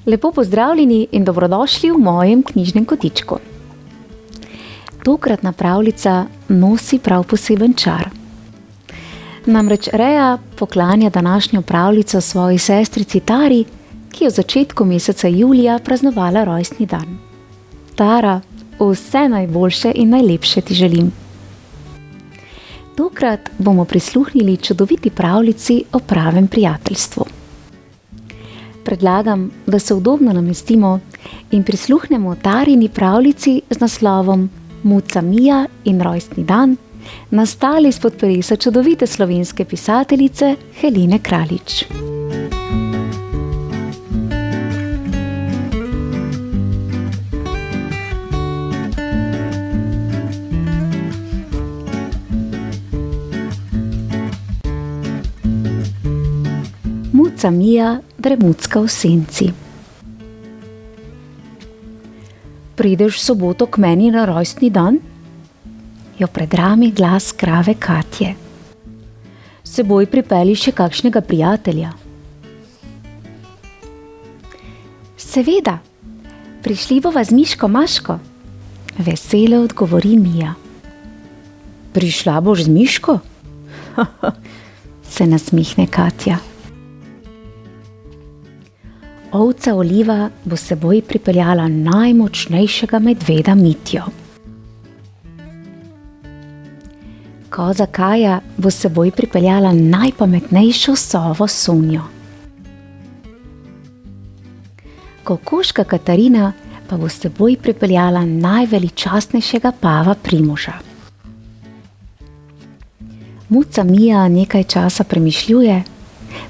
Lepo pozdravljeni in dobrodošli v mojem knjižnem kotičku. Tokratna pravljica nosi prav poseben čar. Namreč Rea poklanja današnjo pravljico svoji sestrici Tari, ki je v začetku meseca julija praznovala rojstni dan. Tara, vse najboljše in najlepše ti želim. Tokrat bomo prisluhnili čudoviti pravljici o pravem prijateljstvu. Predlagam, da se udobno namestimo in prisluhnemo Tarini pravljici z naslovom Muca Mija in rojstni dan, nastali izpod peresa čudovite slovenske pisateljice Helene Kraljič. Muca Mija, dremucka v senci. Prideš v soboto k meni na rojstni dan? Jo predrami glas krave Katje. S seboj pripelji še kakšnega prijatelja. Seveda, prišli bova z Miško Maško, veselo odgovori Mija. Prišla boš z Miško? Se nasmihne Katja. Ovca Oliva bo s seboj pripeljala najmočnejšega medveda Mitjo. Koza Kaja bo s seboj pripeljala najpametnejšo sovo Sonjo. Kokoška Katarina pa bo s seboj pripeljala najveličastnejšega pava Primoža. Muca Mija nekaj časa premišljuje,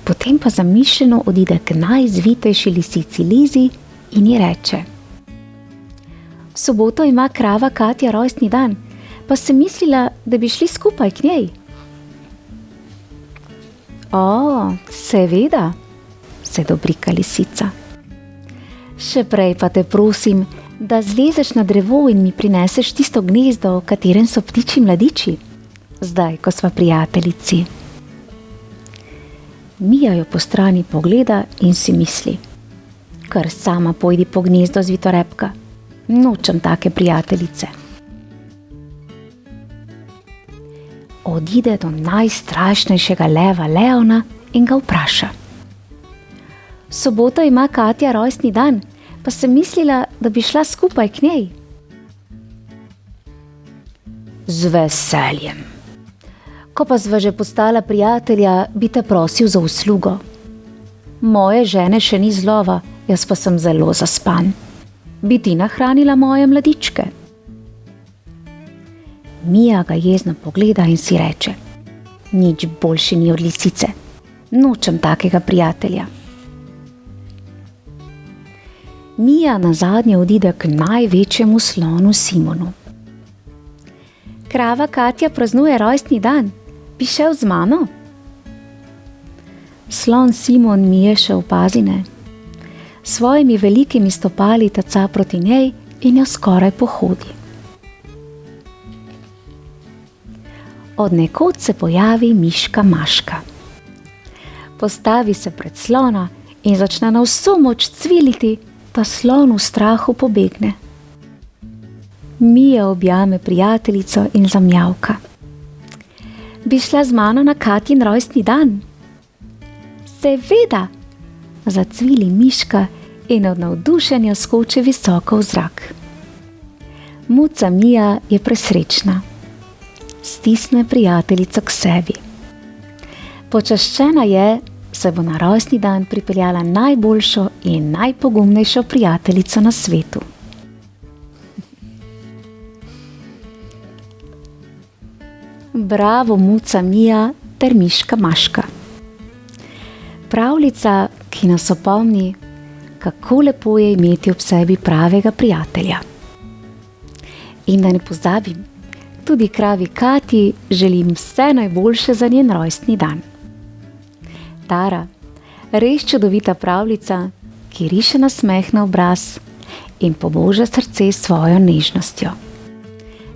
potem pa zamišljeno odide k najzvitejši lisici Lizi in ji reče: V soboto ima krava Katja rojstni dan, pa sem mislila, da bi šli skupaj k njej. O, seveda, se dobrika lisica. Še prej pa te prosim, da zlezeš na drevo in mi prineseš tisto gnezdo, v katerem so ptičji mladiči, zdaj, ko sva prijateljici. Mija jo po strani pogleda in si misli: kar sama pojdi po gnezdo, zvitorepka, nočem take prijateljice. Odide do najstrašnejšega leva Leona in ga vpraša: V soboto ima Katja rojstni dan, pa sem mislila, da bi šla skupaj k njej. Z veseljem. Ko pa sva že postala prijatelja, bi te prosil za uslugo. Moje žene še ni z lova, jaz pa sem zelo zaspan. Bi ti nahranila moje mladičke? Mija ga jezno pogleda in si reče: nič boljši ni od lisice, nočem takega prijatelja. Mija nazadnje odide k največjemu slonu Simonu. Krava Katja praznuje rojstni dan, bi šel z mano? Slon Simon Mije še opazine. S svojimi velikimi stopali taca proti njej in jo skoraj pohodi. Od nekod se pojavi miška Maška. Postavi se pred slona in začne na vso moč cviliti, da slon v strahu pobegne. Mija objame prijateljico in zamjavka. Bi šla z mano na Katjin rojstni dan? Seveda, zacvili miška in od navdušenja skoči visoko v zrak. Muca Mija je presrečna. Stisne prijateljico k sebi. Počaščena je, saj bo na rojstni dan pripeljala najboljšo in najpogumnejšo prijateljico na svetu. Bravo, Muca Mija ter miška Maška. Pravljica, ki nas opomni, kako lepo je imeti ob sebi pravega prijatelja. In da ne pozabim, tudi kravi Katji želim vse najboljše za njen rojstni dan. Tara, Res čudovita pravljica, ki riše nasmeh na obraz in poboža srce s svojo nežnostjo.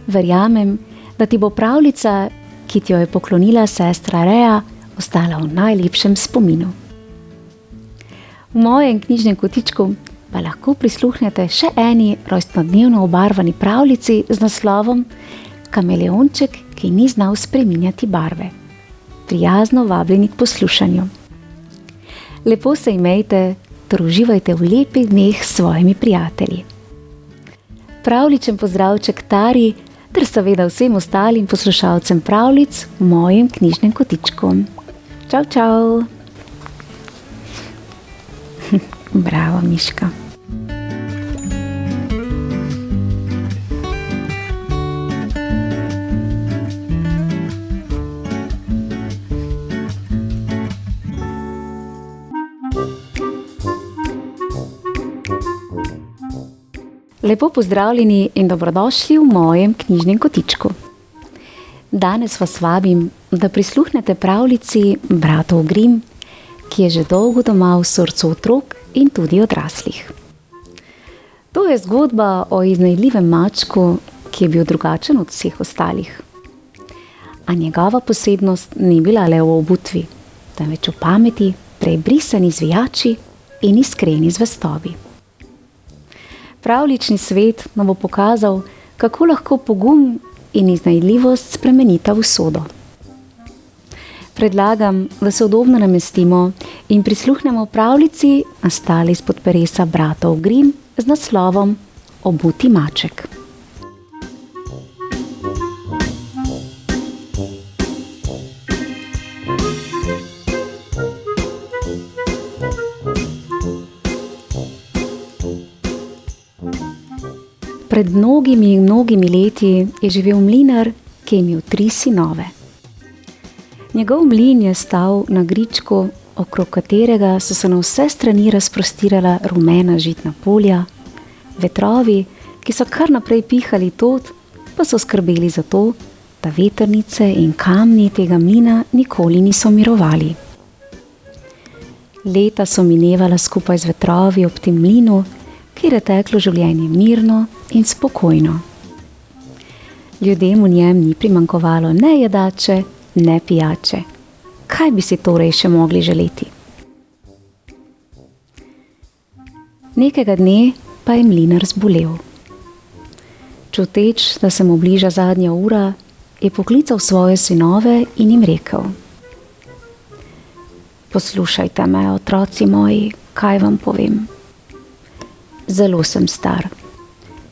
Verjamem, da ti bo pravljica, ki ti jo je poklonila sestra Rea, ostala v najlepšem spominu. V mojem knjižnem kotičku pa lahko prisluhnete še eni rojstnodnevno obarvani pravljici z naslovom Kameleonček, ki ni znal spreminjati barve. Prijazno vabljeni k poslušanju. Lepo se imejte, ter uživajte v lepih dneh s svojimi prijatelji. Pravličen pozdravček Tari, ter seveda vsem ostalim poslušalcem pravljic v mojem knjižnem kotičku. Čau, čau! Bravo, Miška. Lepo pozdravljeni in dobrodošli v mojem knjižnem kotičku. Danes vas vabim, da prisluhnete pravljici bratov Grimm, ki je že dolgo doma v srcu otrok in tudi odraslih. To je zgodba o iznajdljivem mačku, ki je bil drugačen od vseh ostalih. A njegova posebnost ni bila le v obutvi, temveč v pameti, prebrisani zvijači in iskreni zvestobi. Pravljični svet nam bo pokazal, kako lahko pogum in iznajdljivost spremenita usodo. Predlagam, da se udobno namestimo in prisluhnemo pravljici, nastali izpod peresa bratov Grimm z naslovom Obuti maček. Pred mnogimi leti je živel mlinar, ki je imel 3 sinove. Njegov mlin je stal na gričku, okrog katerega so se na vse strani razprostirala rumena žitna polja, vetrovi, ki so kar naprej pihali tod, pa so skrbeli za to, da vetrnice in kamni tega mlina nikoli niso mirovali. Leta so minevala skupaj z vetrovi ob tem mlinu, kjer je teklo življenje mirno in spokojno. Ljudem v njem ni primanjkovalo ne jedače, ne pijače. Kaj bi si torej še mogli želeti? Nekega dne pa je mlinar zbolel. Čuteč, da se mu bliža zadnja ura, je poklical svoje sinove in jim rekel: Poslušajte me, otroci moji, kaj vam povem. Zelo sem star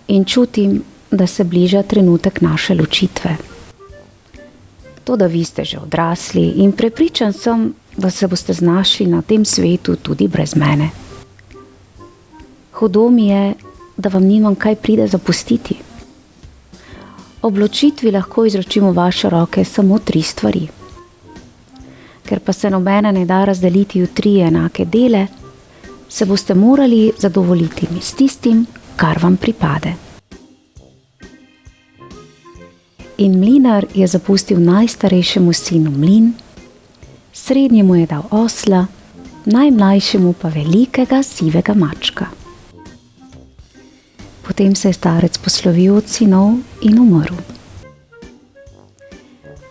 in čutim, da se bliža trenutek naše ločitve. Toda vi ste že odrasli in prepričan sem, da se boste znašli na tem svetu tudi brez mene. Hudo mi je, da vam nimam kaj pride zapustiti. Ob ločitvi lahko izročim v vaše roke samo 3 stvari. Ker pa se nobena ne da razdeliti v 3 enake dele, se boste morali zadovoljiti s tistim, kar vam pripade. In mlinar je zapustil najstarejšemu sinu mlin, srednjemu je dal osla, najmlajšemu pa velikega sivega mačka. Potem se je starec poslovil od sinov in umrl.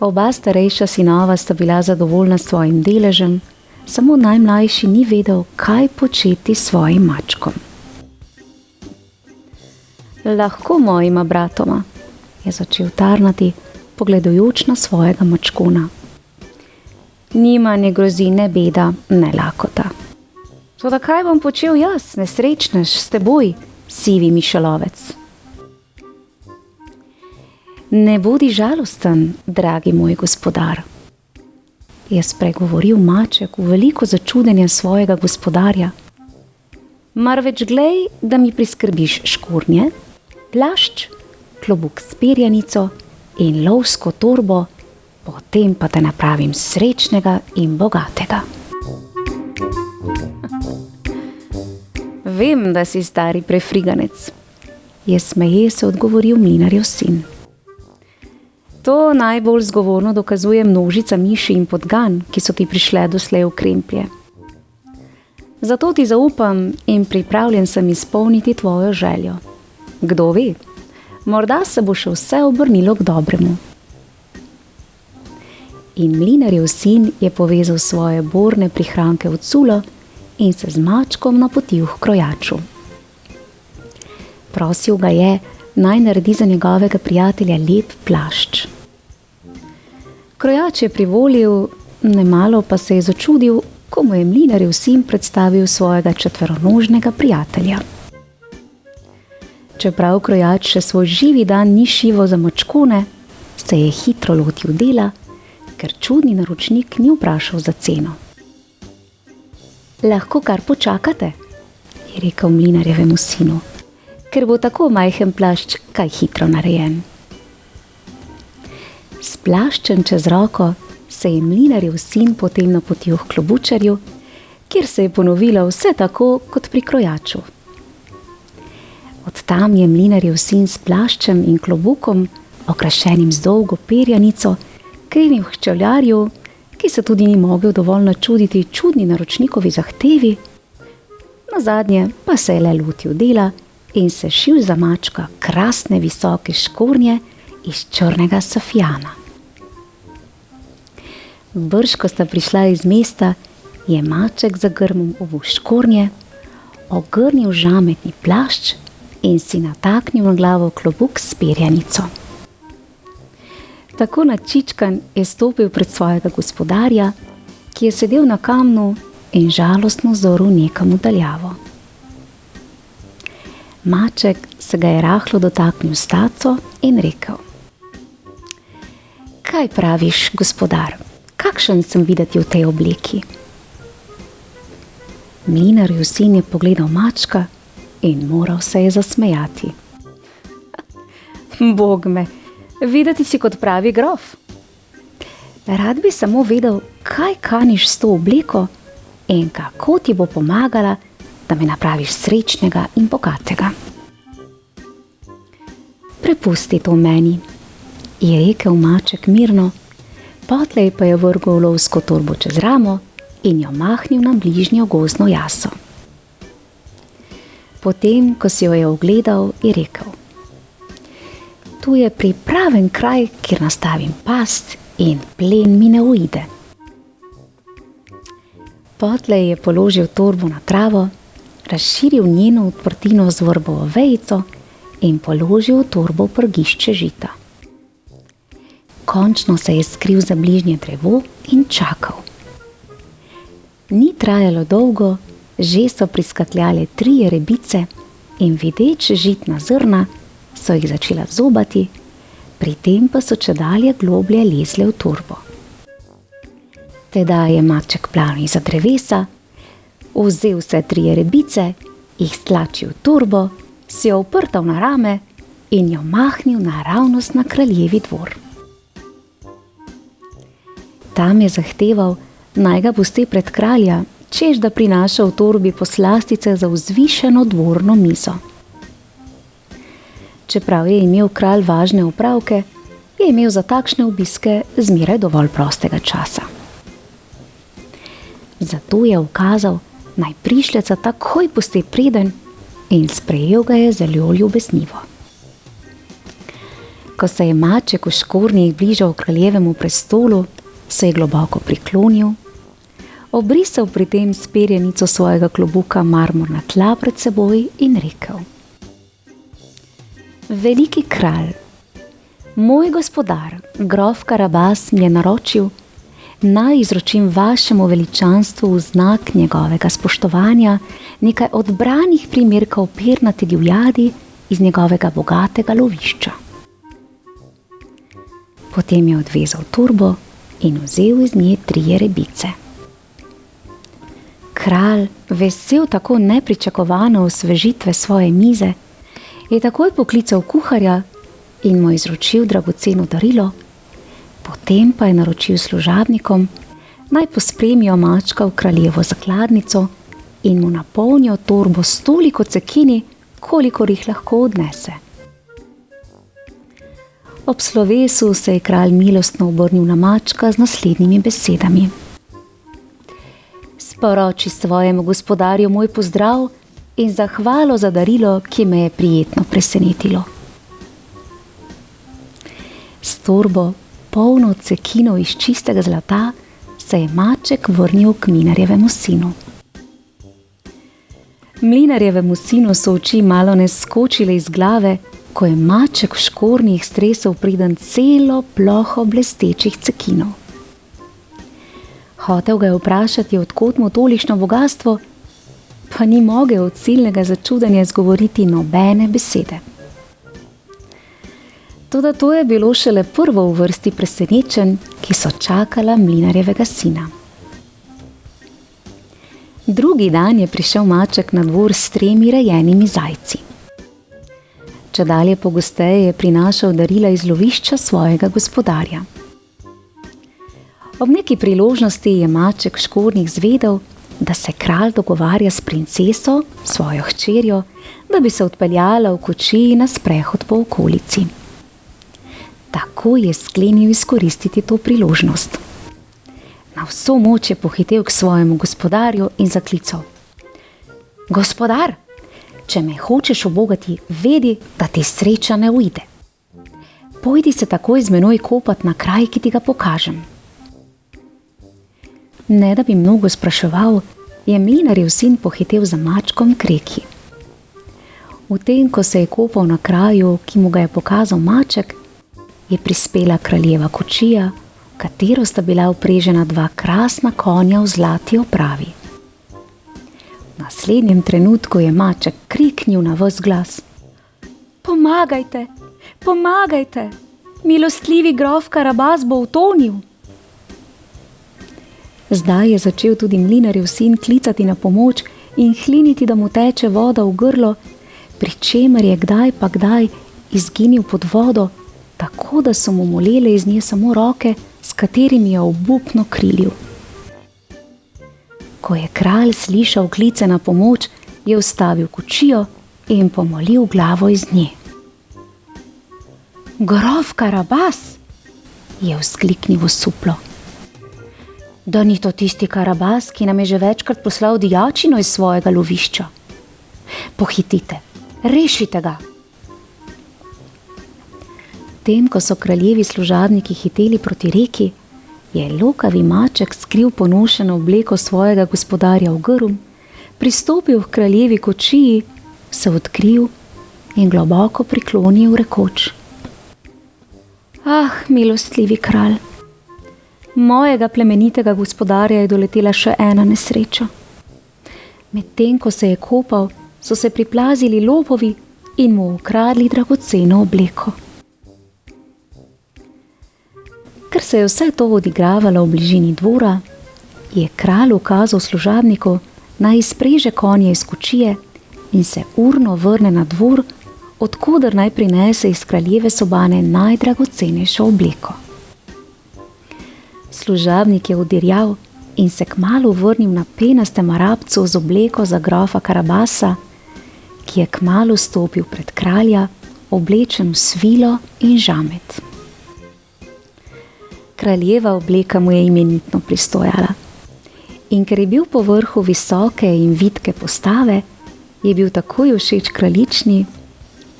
Oba starejša sinova sta bila zadovoljna s svojim deležem, samo najmlajši ni vedel, kaj početi s svojim mačkom. Lahko mojima bratoma, je začel tarnati, pogledujoč na svojega mačkona. Njima ne grozi ne beda, ne lakota. Toda kaj bom počel jaz, nesrečnež, s teboj, sivi mišelovec? Ne bodi žalosten, dragi moj gospodar, je spregovoril maček v veliko začudenje svojega gospodarja. Marveč glej, da mi priskrbiš škornje, plašč, klobuk s perjanico in lovsko torbo, potem pa te napravim srečnega in bogatega. Vem, da si stari prefriganec, je smeje se odgovoril mlinarjev sin. To najbolj zgovorno dokazuje množica miši in podgan, ki so ti prišle doslej v kremplje. Zato ti zaupam in pripravljen sem izpolniti tvojo željo. Kdo ve, morda se bo še vse obrnilo k dobremu. In mlinarjev sin je povezal svoje borne prihranke v culo in se z mačkom napotil k krojaču. Prosil ga je, naj naredi za njegovega prijatelja lep plašč. Krojač je privolil, nemalo pa se je začudil, ko mu je mlinarjev sin predstavil svojega četveronožnega prijatelja. Čeprav krojač še svoj živi dan ni šival za mačkone, se je hitro lotil dela, ker čudni naročnik ni vprašal za ceno. Lahko kar počakate, je rekel mlinarjevemu sinu, ker bo tako majhen plašč kaj hitro narejen. S plaščem čez roko se je mlinarjev sin potem napotil k klobučarju, kjer se je ponovilo vse tako kot pri krojaču. Od tam je mlinarjev sin s plaščem in klobukom, okrašenim z dolgo perjanico, krenil k čevljarju, ki se tudi ni mogel dovolj načuditi čudni naročnikovi zahtevi, nazadnje pa se je le lotil dela in se šil za mačka krasne visoke škornje iz črnega safijana. Brž, ko sta prišla iz mesta, je maček za grmom ovul škornje, ogrnil žametni plašč in si nataknil na glavo klobuk s perjanico. Tako načičkan je stopil pred svojega gospodarja, ki je sedel na kamnu in žalostno zoril nekam v daljavo. Maček se ga je rahlo dotaknil s taco in rekel: Kaj praviš, gospodar, kakšen sem videti v tej obleki? Mlinarjev sin je pogledal mačka in moral se je zasmejati. Bog me, videti si kot pravi grof. Rad bi samo vedel, kaj kaniš s to obleko in kako ti bo pomagala, da me napraviš srečnega in bogatega. Prepusti to meni, je rekel maček mirno, potlej pa je vrgel lovsko torbo čez ramo in jo mahnil na bližnjo gozdno jaso. Potem, ko si jo je ogledal, je rekel: Tu je pripraven kraj, kjer nastavim past in plen mi ne uide. Potlej je položil torbo na travo, razširil njeno odprtino z vrbovo vejico in položil v torbo prgišče žita. Končno se je skril za bližnje drevo in čakal. Ni trajalo dolgo, že so priskakljale 3 rebice in videč žitna zrna so jih začela zobati, pri tem pa so čedalje globlje lezle v torbo. Tedaj je maček planil izza drevesa, vzel vse 3 rebice, jih stlačil v torbo, si jo uprtal na rame in jo mahnil naravnost na kraljevi dvor. Tam je zahteval, naj ga pusti pred kralja, češ da prinaša v torbi poslastice za vzvišeno dvorno mizo. Čeprav je imel kralj važne opravke, je imel za takšne obiske zmeraj dovolj prostega časa. Zato je ukazal, naj prišljeca takoj pusti preden, in sprejel ga je zelo ljubeznivo. Ko se je maček v škornjih bližal kraljevemu prestolu, se je globoko priklonil, obrisal pri tem s perjanico svojega klobuka marmorna tla pred seboj in rekel: Veliki kralj, moj gospodar, grof Karabas mi je naročil, naj izročim vašemu veličanstvu v znak njegovega spoštovanja nekaj odbranih primerkov pernate divjadi iz njegovega bogatega lovišča. Potem je odvezal torbo in vzel iz nje 3 rebice. Kralj, vesel tako nepričakovano osvežitve svoje mize, je takoj poklical kuharja in mu izročil dragoceno darilo, potem pa je naročil služabnikom, naj pospremijo mačka v kraljevo zakladnico in mu napolnijo torbo s toliko cekini, kolikor jih lahko odnese. Ob slovesu se je kralj milostno obrnil na mačka z naslednjimi besedami: sporoči svojemu gospodarju moj pozdrav in zahvalo za darilo, ki me je prijetno presenetilo. S torbo, polno cekinov iz čistega zlata, se je maček vrnil k mlinarjevemu sinu. Mlinarjevemu sinu so oči malo ne skočile iz glave, ko je maček v škornjih stresel priden celo ploho blestečih cekinov. Hotel ga je vprašati, od kod mu tolikšno bogastvo, pa ni mogel od silnega začudenja izgovoriti nobene besede. Toda to je bilo šele prvo v vrsti presenečenj, ki so čakala mlinarjevega sina. Drugi dan je prišel maček na dvor s 3 rejenimi zajci. Čedalje pogosteje je prinašal darila iz lovišča svojega gospodarja. Ob neki priložnosti je maček v škornjih zvedel, da se kralj dogovarja s princeso, svojo hčerjo, da bi se odpeljala v kočiji na sprehod po okolici. Tako je sklenil izkoristiti to priložnost. Na vso moč je pohitel k svojemu gospodarju in zaklical: Gospodar, če me hočeš ubogati, vedi, da ti sreča ne uide. Pojdi se takoj z menoj kopat na kraj, ki ti ga pokažem. Ne da bi mnogo spraševal, je mlinarjev sin pohitel za mačkom k reki. V tem, ko se je kopal na kraju, ki mu ga je pokazal maček, je prispela kraljeva kočija, v katero sta bila vprežena 2 krasna konja v zlati opravi. V naslednjem trenutku je maček kriknil na ves glas: Pomagajte, pomagajte, milostljivi grof Karabas bo utonil. Zdaj je začel tudi mlinarjev sin klicati na pomoč in hliniti, da mu teče voda v grlo, pri čemer je kdaj pa kdaj izginil pod vodo, tako da so mu molele iz nje samo roke, s katerimi je obupno krilil. Ko je kralj slišal klice na pomoč, je ustavil kočijo in pomolil glavo iz nje. Grof Karabas, je vzkliknil osuplo. Da ni to tisti Karabas, ki nam je že večkrat poslal dijačino iz svojega lovišča. Pohitite, rešite ga. Tem, ko so kraljevi služabniki hiteli proti reki, je lokavi maček skril ponošeno obleko svojega gospodarja v grm, pristopil k kraljevi kočiji, se odkril in globoko priklonil rekoč: Ah, milostljivi kralj, mojega plemenitega gospodarja je doletela še ena nesreča. Medtem, ko se je kopal, so se priplazili lopovi in mu ukradli dragoceno obleko. Ker se je vse to odigravalo v bližini dvora, je kralj ukazal služabniku, naj izpreže konje iz kočije in se urno vrne na dvor, odkoder naj prinese iz kraljeve sobane najdragocenejšo obleko. Služabnik je oddirjal in se kmalu vrnil na penastem arabcu z obleko za grofa Karabasa, ki je kmalu stopil pred kralja, oblečen v svilo in žamet. Kraljeva obleka mu je imenitno pristojala. In ker je bil po vrhu visoke in vitke postave, je bil takoj všeč kraljični,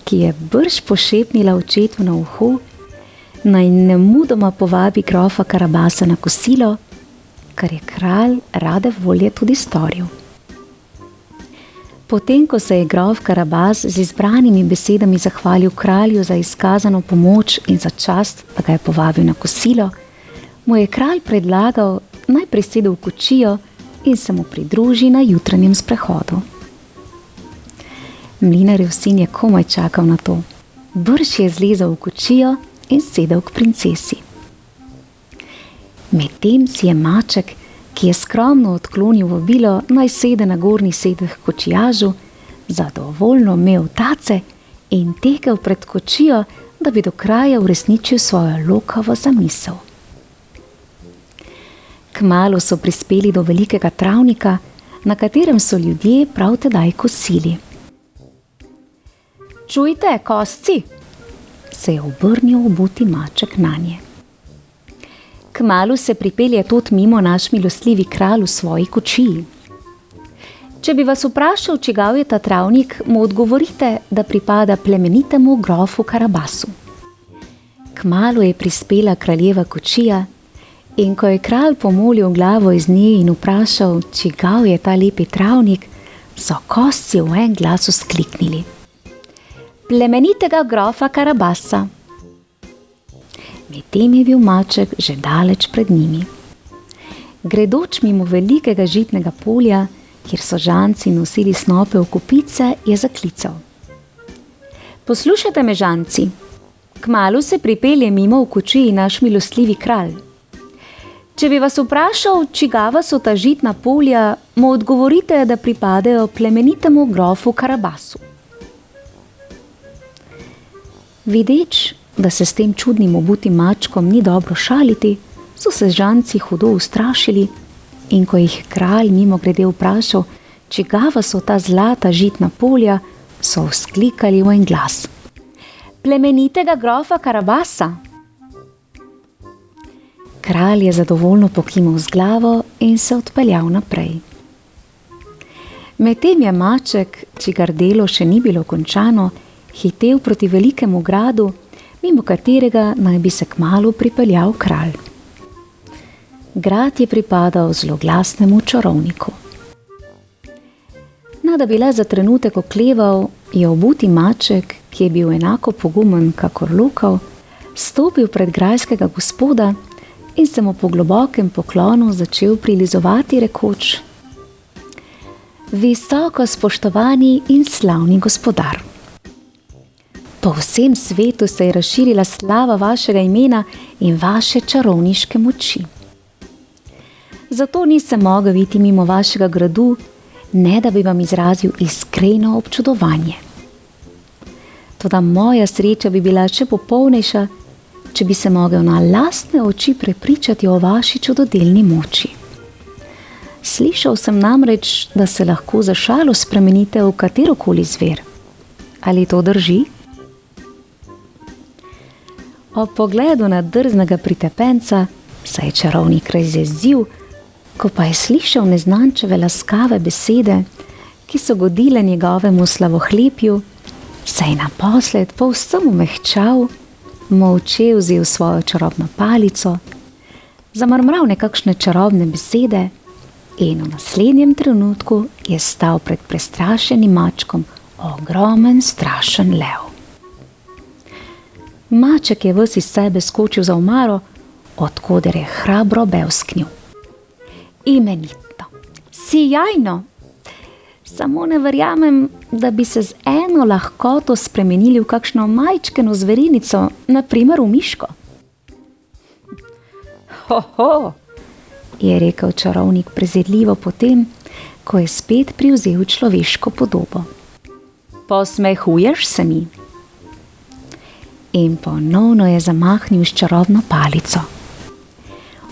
ki je brž pošepnila očetu na uho, naj nemudoma povabi grofa Karabasa na kosilo, kar je kralj rade volje tudi storil. Potem, ko se je grof Karabas z izbranimi besedami zahvalil kralju za izkazano pomoč in za čast, da ga je povabil na kosilo, mu je kralj predlagal, naj prisede v kočijo in se mu pridruži na jutranjem sprehodu. Mlinarjev sin je komaj čakal na to. Brž je zlezel v kočijo in sedel k princesi. Medtem si je maček, ki je skromno odklonil vabilo, naj sede na gornji sedež kočijažu, zadovoljno imel tace in tekel pred kočijo, da bi do kraja uresničil svojo lokavo zamisel. Kmalu so prispeli do velikega travnika, na katerem so ljudje prav tedaj kosili. Čujte, kosci, se je obrnil obuti maček nanje. Kmalu se pripelje tod mimo naš milostljivi kralj v svoji kočiji. Če bi vas vprašal, čigav je ta travnik, mu odgovorite, da pripada plemenitemu grofu Karabasu. Kmalu je prispela kraljeva kočija in ko je kralj pomolil glavo iz nje in vprašal, čigav je ta lepi travnik, so kosci v en glas vzkliknili: plemenitega grofa Karabasa. Medtem je bil maček že daleč pred njimi. Gredoč mimo velikega žitnega polja, kjer so žanci nosili snope v kopice, je zaklical: poslušajte me, žanci, kmalu se pripelje mimo v kočiji naš milostljivi kralj. Če bi vas vprašal, čigava so ta žitna polja, mu odgovorite, da pripadajo plemenitemu grofu Karabasu. Videč, da se s tem čudnim obutim mačkom ni dobro šaliti, so se žanci hudo ustrašili in ko jih kralj mimogrede vprašal, čigava so ta zlata žitna polja, so vzklikali v en glas: plemenitega grofa Karabasa. Kralj je zadovoljno pokimal z glavo in se odpeljal naprej. Medtem je maček, čigar delo še ni bilo končano, hitel proti velikemu gradu, mimo katerega naj bi se kmalu pripeljal kralj. Grad je pripadal zloglasnemu čarovniku. Da bi le za trenutek okleval, je obuti maček, ki je bil enako pogumen kakor Lukav, stopil pred grajskega gospoda in se mu po globokem poklonu začel prilizovati, rekoč: visoko spoštovani in slavni gospodar. Po vsem svetu se je razširila slava vašega imena in vaše čarovniške moči. Zato nisem mogel iti mimo vašega gradu, ne da bi vam izrazil iskreno občudovanje. Toda moja sreča bi bila še popolnejša, če bi se mogel na lastne oči prepričati o vaši čudodelni moči. Slišal sem namreč, da se lahko za šalo spremenite v katerokoli zver. Ali to drži? Ob pogledu na drznega pritepenca se je čarovnik razjezil, ko pa je slišal neznančeve laskave besede, ki so godile njegovemu slavohlepju, se je naposled povsem umehčal, molče vzel svojo čarobno palico, zamrmral nekakšne čarobne besede in v naslednjem trenutku je stal pred prestrašenim mačkom ogromen, strašen lev. Maček je ves iz sebe skočil za omaro, odkoder je hrabro bevsknil: imenitno, sijajno, samo ne verjamem, da bi se z eno lahkoto spremenili v kakšno majčkeno zverinico, na primer v miško. Ho, je rekel čarovnik prezirljivo potem, ko je spet privzel človeško podobo. Posmehuješ se mi? In ponovno je zamahnil s čarobno palico.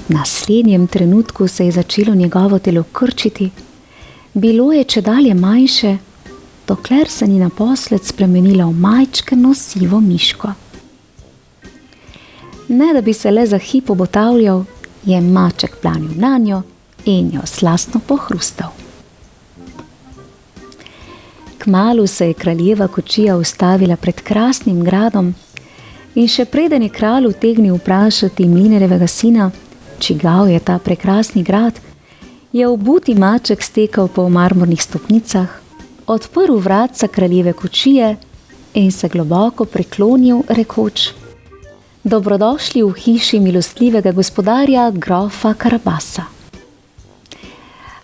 V naslednjem trenutku se je začelo njegovo telo krčiti, bilo je čedalje manjše, dokler se ni naposled spremenila v majčkeno sivo miško. Ne da bi se le za hip obotavljal, je maček planil nanjo in jo slastno pohrustal. Kmalu se je kraljeva kočija ustavila pred krasnim gradom in še preden je kralj utegnil vprašati mlinerjevega sina, čigav je ta prekrasni grad, je obuti maček stekal po marmornih stopnicah, odprl vratca kraljeve kočije in se globoko priklonil, rekoč: dobrodošli v hiši milostljivega gospodarja grofa Karabasa.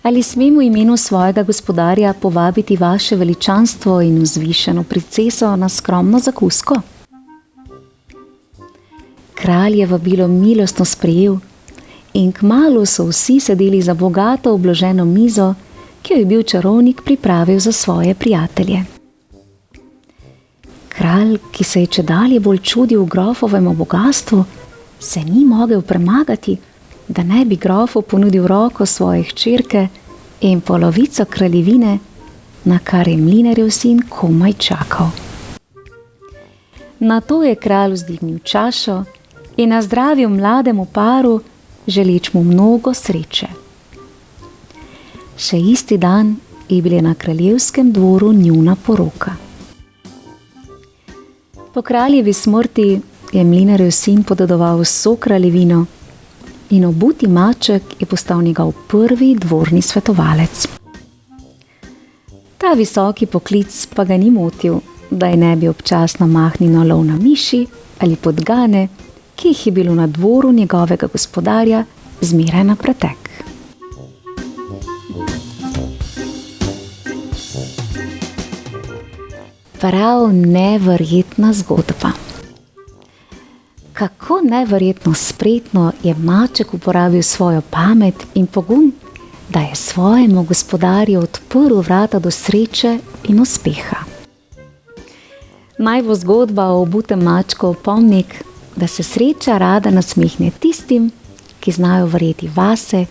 Ali smem v imenu svojega gospodarja povabiti vaše veličanstvo in vzvišeno princeso na skromno zakusko? Kralj je vabilo milostno sprejel in kmalu so vsi sedeli za bogato obloženo mizo, ki jo je bil čarovnik pripravil za svoje prijatelje. Kralj, ki se je čedalje bolj čudil grofovemu bogastvu, se ni mogel premagati, da ne bi grofu ponudil roko svoje hčerke in polovico kraljevine, na kar je mlinarjev sin komaj čakal. Nato je kralj vzdignil čašo in nazdravil mlademu paru želeč mu mnogo sreče. Še isti dan je bila na kraljevskem dvoru njuna poroka. Po kraljevi smrti je mlinarjev sin podedoval vso kraljevino in obuti maček je postal njegov prvi dvorni svetovalec. Ta visoki poklic pa ga ni motil, da je ne bi občasno mahnil lov na miši ali podgane, ki jih je bilo na dvoru njegovega gospodarja zmeraj na pretek. Prav neverjetna zgodba. Kako neverjetno spretno je maček uporabil svojo pamet in pogum, da je svojemu gospodarju odprl vrata do sreče in uspeha. Naj bo zgodba o obutem mačku opomnik, da se sreča rada nasmehne tistim, ki znajo verjeti vase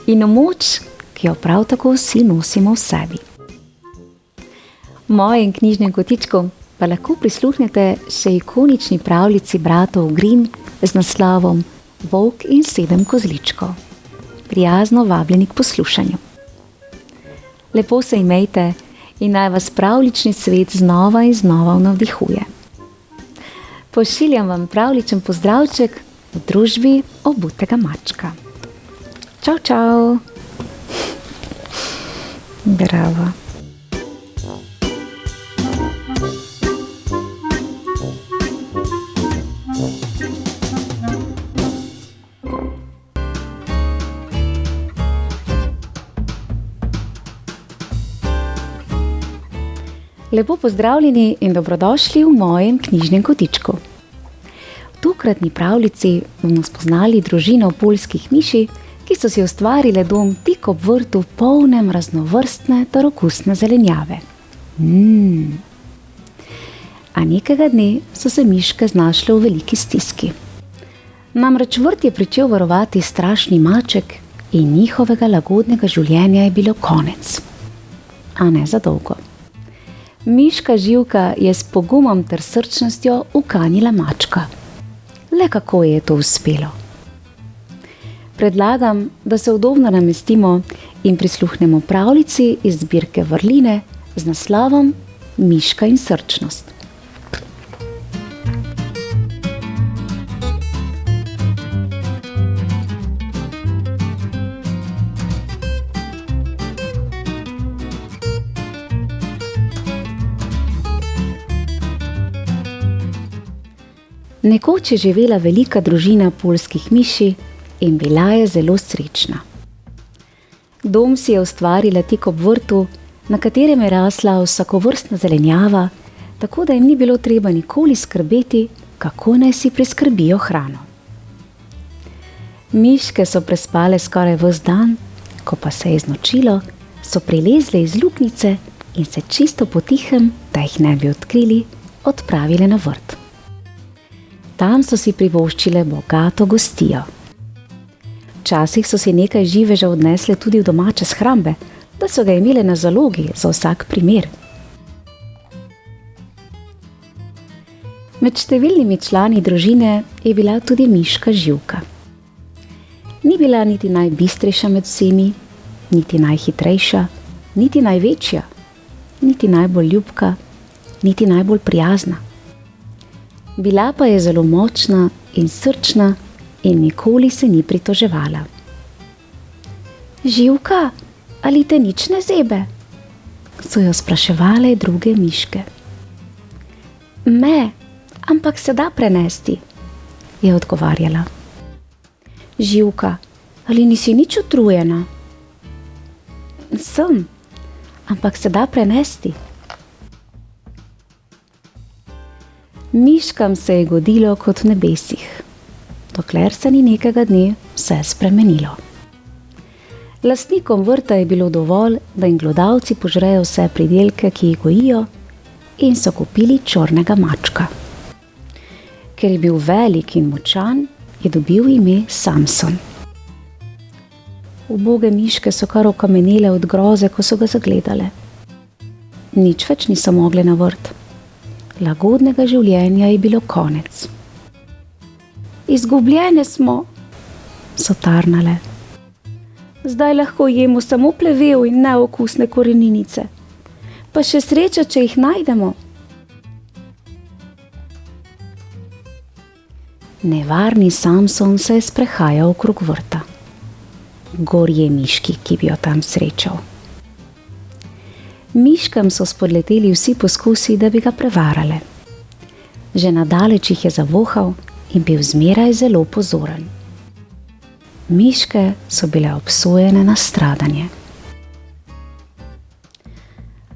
in v moč, ki jo prav tako vsi nosimo v sebi. V mojem knjižnem kotičku pa lahko prisluhnete še ikonični pravljici bratov Grimm z naslovom Volk in 7 kozličkov. Prijazno vabljeni k poslušanju. Lepo se imejte in naj vas pravljični svet znova in znova navdihuje. Pošiljam vam pravljičen pozdravček v družbi obutega mačka. Čau, čau! Bravo! Lepo pozdravljeni in dobrodošli v mojem knjižnem kotičku. V tokratni pravljici bomo spoznali družino poljskih miši, ki so si ustvarile dom tik ob vrtu polnem raznovrstne ter okusne zelenjave. A nekega dne so se miške znašle v veliki stiski. Namreč vrt je pričel varovati strašni maček in njihovega lagodnega življenja je bilo konec. A ne za dolgo. Miška Živka je s pogumom ter srčnostjo ukanila mačka. Le kako je to uspelo? Predlagam, da se udobno namestimo in prisluhnemo pravljici iz zbirke Vrline z naslovom Miška in srčnost. Nekoč je živela velika družina poljskih miši in bila je zelo srečna. Dom si je ustvarila tik ob vrtu, na katerem je rasla vsakovrstna zelenjava, tako da jim ni bilo treba nikoli skrbeti, kako naj si priskrbijo hrano. Miške so prespale skoraj ves dan, ko pa se je znočilo, so prilezle iz luknjice in se čisto potihem, da jih ne bi odkrili, odpravile na vrt. Tam so si privoščile bogato gostijo. Včasih so si nekaj živeža odnesle tudi v domače shrambe, da so ga imele na zalogi za vsak primer. Med številnimi člani družine je bila tudi miška Živka. Ni bila niti najbistrejša med vsemi, niti najhitrejša, niti največja, niti najbolj ljubka, niti najbolj prijazna. Bila pa je zelo močna in srčna in nikoli se ni pritoževala. Živka, ali te nič ne zebe? So jo spraševale druge miške. Me, ampak se da prenesti, je odgovarjala. Živka, ali nisi nič utrujena? Sem, ampak se da prenesti. Miškam se je godilo kot v nebesih, dokler se ni nekega dne vse spremenilo. Lastnikom vrta je bilo dovolj, da jim glodavci požrejo vse pridelke, ki jih gojijo, in so kupili črnega mačka. Ker je bil velik in močan, je dobil ime Samson. Uboge miške so kar okamenele od groze, ko so ga zagledale. Nič več niso mogle na vrt. Lagodnega življenja je bilo konec. Izgubljene smo, so tarnale. Zdaj lahko jemo samo plevel in neokusne koreninice. Pa še sreča, če jih najdemo. Nevarni Samson se je sprehajal okrog vrta. Gorje miški, ki bi jo tam srečal. Miškam so spodleteli vsi poskusi, da bi ga prevarale. Že nadaleč jih je zavohal in bil zmeraj zelo pozoren. Miške so bile obsojene na stradanje.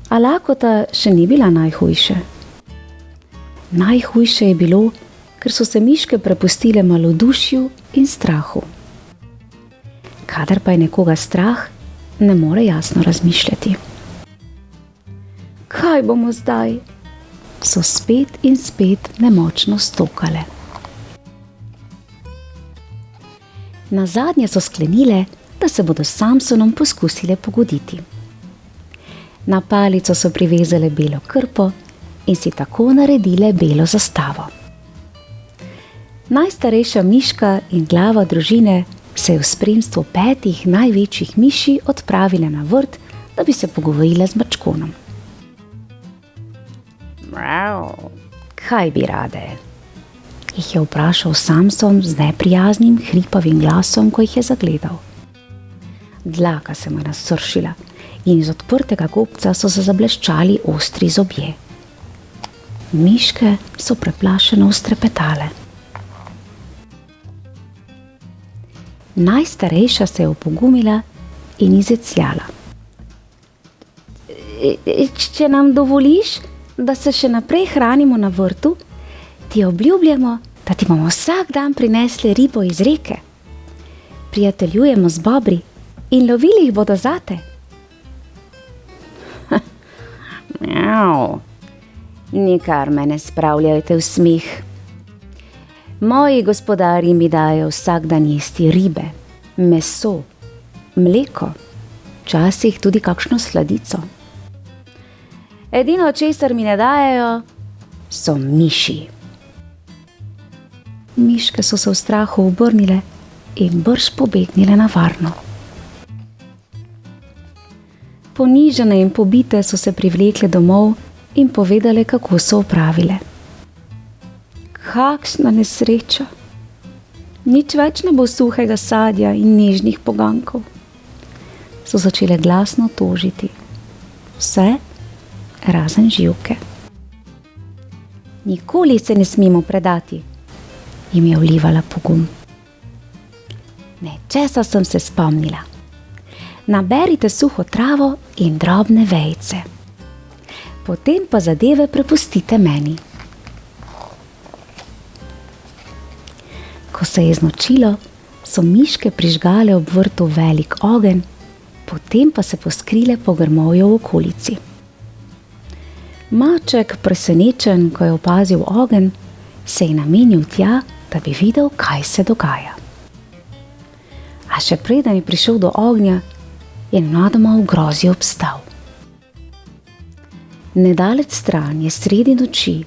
A lakota še ni bila najhujše. Najhujše je bilo, ker so se miške prepustile malodušju in strahu. Kadar pa je nekoga strah, ne more jasno razmišljati. Kaj bomo zdaj? So spet in spet nemočno stokale. Nazadnje so sklenile, da se bodo s Samsonom poskusile pogoditi. Na palico so privezale belo krpo in si tako naredile belo zastavo. Najstarejša miška in glava družine se je v spremstvu 5 največjih miši odpravila na vrt, da bi se pogovorila z mačkonom. Mrav, kaj bi rade? Jih je vprašal Samson z neprijaznim, hripavim glasom, ko jih je zagledal. Dlaka se mu je nasršila in iz odprtega gobca so se zableščali ostri zobje. Miške so preplašeno ustrepetale. Najstarejša se je opogumila in izjecljala. Če nam dovoliš, da se še naprej hranimo na vrtu, ti obljubljamo, da ti bomo vsak dan prinesli ribo iz reke. Prijateljujemo z bobri in lovili jih bodo zate. Mjav, nikar me ne spravljajte v smeh. Moji gospodarji mi dajo vsak dan jesti ribe, meso, mleko, včasih tudi kakšno sladico. Edino, česar mi ne dajejo, so miši. Miške so se v strahu obrnile in brž pobegnile na varno. Ponižene in pobite so se privlekle domov in povedale, kako so opravile. Kakšna nesreča! Nič več ne bo suhega sadja in nežnih pogankov. So začele glasno tožiti. Vse razen Živke. Nikoli se ne smemo predati, jim je vlivala pogum. Nečesa sem se spomnila. Naberite suho travo in drobne vejice. Potem pa zadeve prepustite meni. Ko se je znočilo, so miške prižgale ob vrtu velik ogenj, potem pa se poskrile po grmovju v okolici. Maček, presenečen, ko je opazil ogenj, se je namenil tja, da bi videl, kaj se dogaja. A še preden je prišel do ognja, je nenadoma v grozi obstal. Nedaleč stran je sredi noči,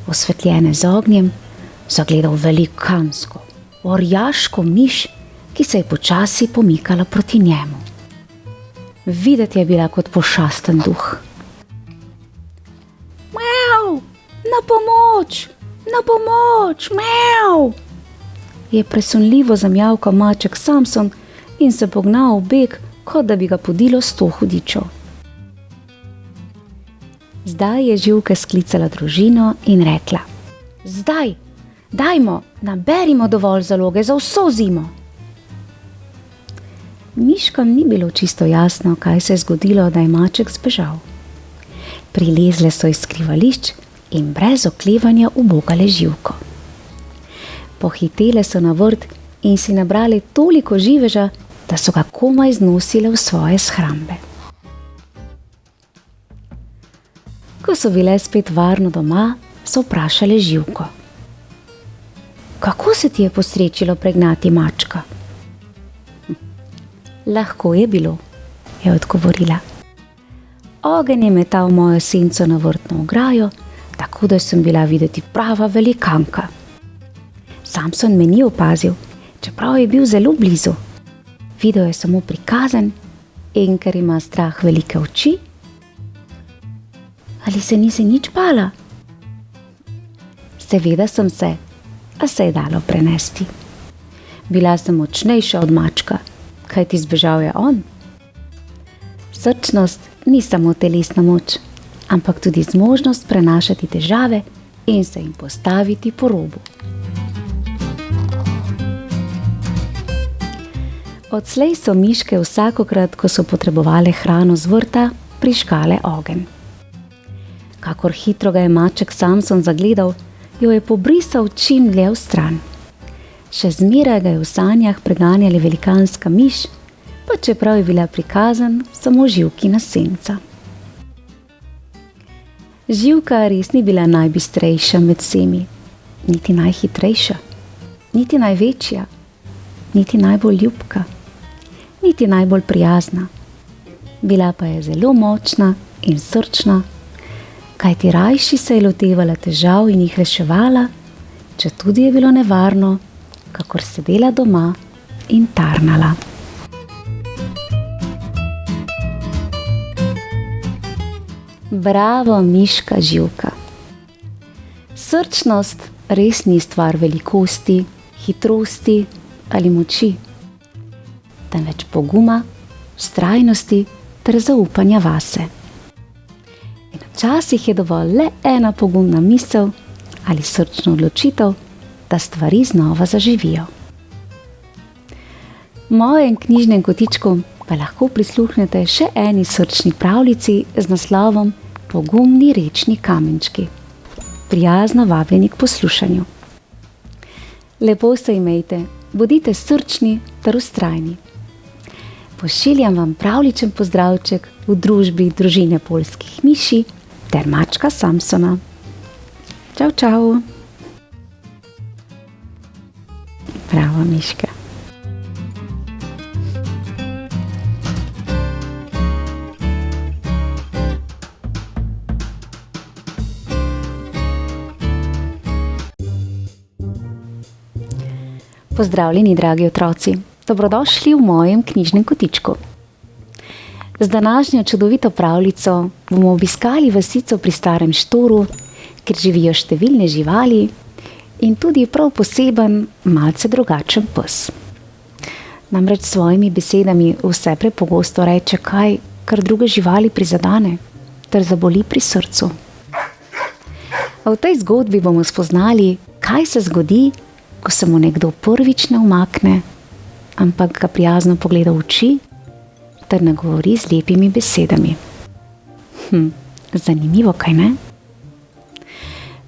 osvetljene z ognjem, zagledal velikansko, orjaško miš, ki se je počasi pomikala proti njemu. Videti je bila kot pošasten duh. Mjav, na pomoč, na pomoč, mjav! Je presunljivo zamjavkal maček Samson in se pognal v beg, kot da bi ga podilo 100 hudičev. Zdaj je Živke sklicala družino in rekla: Zdaj, dajmo, naberimo dovolj zaloge za vso zimo. Miškam ni bilo čisto jasno, kaj se je zgodilo, da je maček zbežal. Prilezle so iz skrivališč in brez oklevanja ubogale Živko. Pohitele so na vrt in si nabrale toliko živeža, da so ga komaj znosile v svoje shrambe. Ko so bile spet varno doma, so vprašale Živko: Kako se ti je posrečilo pregnati mačka? Lahko je bilo, je odgovorila. Ogenj je metal mojo senco na vrtno ograjo, tako da sem bila videti prava velikanka. Samson me ni opazil, čeprav je bil zelo blizu. Videl je samo prikazan in ker ima strah velike oči. Ali se nisi nič bala? Seveda sem se, a se je dalo prenesti. Bila sem močnejša od mačka, kajti zbežal je on. Srčnost ni samo telesna moč, ampak tudi zmožnost prenašati težave in se jim postaviti po robu. Odslej so miške vsakokrat, ko so potrebovale hrano z vrta, prižgale ogenj. Kakor hitro ga je maček Samson zagledal, jo je pobrisal čim dlje vstran. Še zmeraj ga je v sanjah preganjala velikanska miš, pa čeprav je bila prikazan samo Živkina senca. Živka res ni bila najbistrejša med vsemi, niti najhitrejša, niti največja, niti najbolj ljubka, niti najbolj prijazna. Bila pa je zelo močna in srčna, kajti rajši se je lotevala težav in jih reševala, četudi je bilo nevarno, kakor sedela doma in tarnala. Bravo, miška Živka! Srčnost res ni stvar velikosti, hitrosti ali moči, temveč poguma, vztrajnosti ter zaupanja vase. In včasih je dovolj le ena pogumna misel ali srčna odločitev, da stvari znova zaživijo. V mojem knjižnem kotičku pa lahko prisluhnete še eni srčni pravljici z naslovom Pogumni rečni kamenčki. Prijazno vabljeni k poslušanju. Lepo se imejte, bodite srčni ter vztrajni. Pošiljam vam pravličen pozdravček v družbi družine poljskih miši ter mačka Samsona. Čau, čau! Bravo, miška! Pozdravljeni, dragi otroci! Dobrodošli v mojem knjižnem kotičku. Z današnjo čudovito pravljico bomo obiskali vasico pri Starem Štoru, kjer živijo številne živali in tudi prav poseben, malce drugačen pes. Namreč s svojimi besedami vse prepogosto reče kaj, kar druge živali prizadene ter zaboli pri srcu. A v tej zgodbi bomo spoznali, kaj se zgodi, ko se mu nekdo prvič ne umakne, ampak ga prijazno pogleda v oči ter nagovori z lepimi besedami. Zanimivo, kaj ne?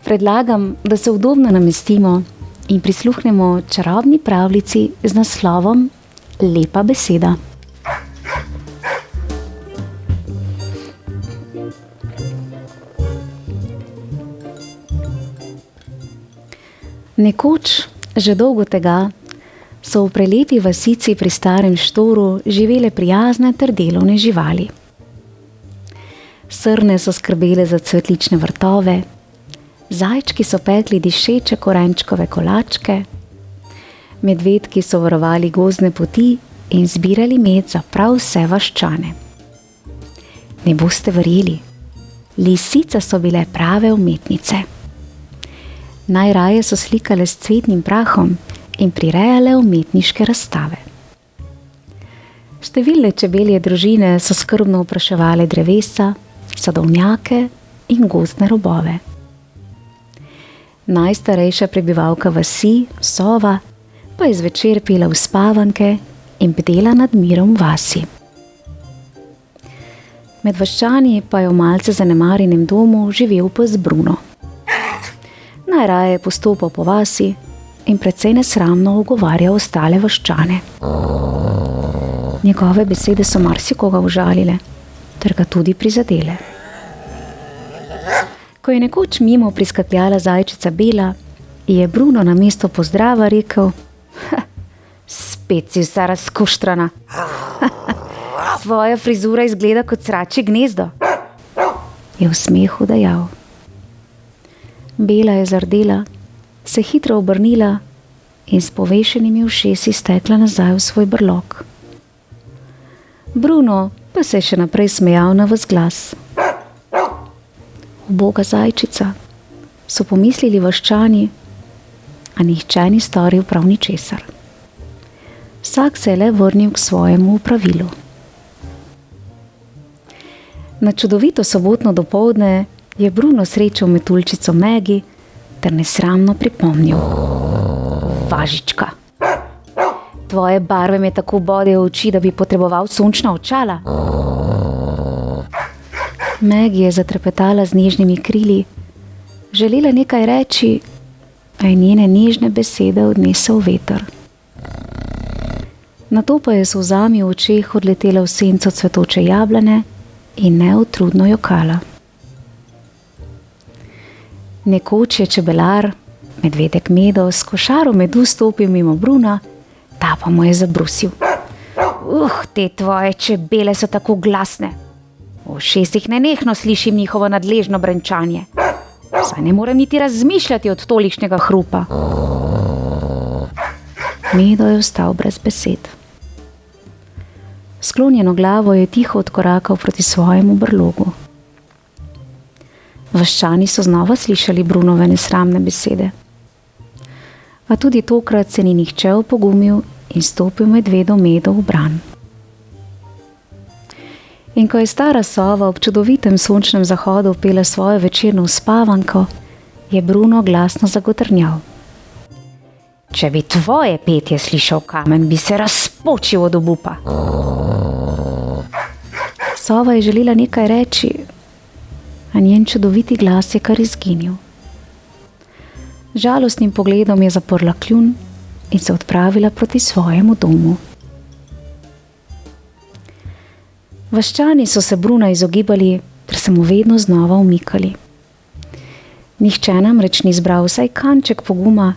Predlagam, da se udobno namestimo in prisluhnemo čarobni pravljici z naslovom Lepa beseda. Nekoč, že dolgo tega, so v prelepi vasici pri Starem Štoru živele prijazne ter delovne živali. Srne so skrbele za cvetlične vrtove, zajčki so pekli dišeče korenčkove kolačke, medvedki so varovali gozdne poti in zbirali med za prav vse vaščane. Ne boste verjeli, lisice so bile prave umetnice. Najraje so slikale s cvetnim prahom in prirejale umetniške razstave. Številne čebelje družine so skrbno opraševale drevesa, sadovnjake in gozdne robove. Najstarejša prebivalka vasi, sova, pa je zvečer pila uspavanke in bdela nad mirom vasi. Med vaščani pa je v malce zanemarjenem domu živel pes Bruno. Najraje je postopal po vasi in precej nesramno ogovarjal ostale vaščane. Njegove besede so marsikoga užalile, ter ga tudi prizadele. Ko je nekoč mimo priskakljala zajčica Bela, je Bruno namesto pozdrava rekel: Spet si vsa razkuštrana. Tvoja frizura izgleda kot sračje gnezdo. Je v smehu dejal. Bela je zardela, se hitro obrnila in s povešenimi ušesi stekla nazaj v svoj brlog. Bruno pa se je še naprej smejal na ves glas. Uboga zajčica, so pomislili vaščani, a nihče ni storil prav ničesar. Vsak se je le vrnil k svojemu opravilu. Na čudovito sobotno dopoldne je Bruno srečal metuljčico Megi ter nesramno pripomnil: Važička, tvoje barve me tako bodejo v oči, da bi potreboval sončna očala. Megi je zatrepetala z nežnimi krili, želela nekaj reči, a je njene nežne besede odnesel veter. Nato pa je s solzami v očeh odletela v senco cvetoče jablane in neutrudno jokala. Nekoč je čebelar, medvedek Medo, s košaro medu stopil mimo Bruna, ta pa mu je zabrusil: te tvoje čebele so tako glasne. V ušesih nenehno slišim njihovo nadležno brenčanje. Saj ne morem niti razmišljati od tolikšnega hrupa. Medo je ostal brez besed. Sklonjeno glavo je tiho odkorakal proti svojemu brlogu. Vaščani so znova slišali Brunove nesramne besede. A tudi tokrat se ni nihče opogumil in stopil medvedu Medo v bran. In ko je stara sova ob čudovitem sončnem zahodu pela svojo večerno uspavanko, je Bruno glasno zagotrnjal: Če bi tvoje petje slišal kamen, bi se razpočil od obupa. Sova je želela nekaj reči, a njen čudoviti glas je kar izginil. Žalostnim pogledom je zaprla kljun in se odpravila proti svojemu domu. Vaščani so se Bruna izogibali ter se mu vedno znova umikali. Nihče namreč ni zbral vsaj kanček poguma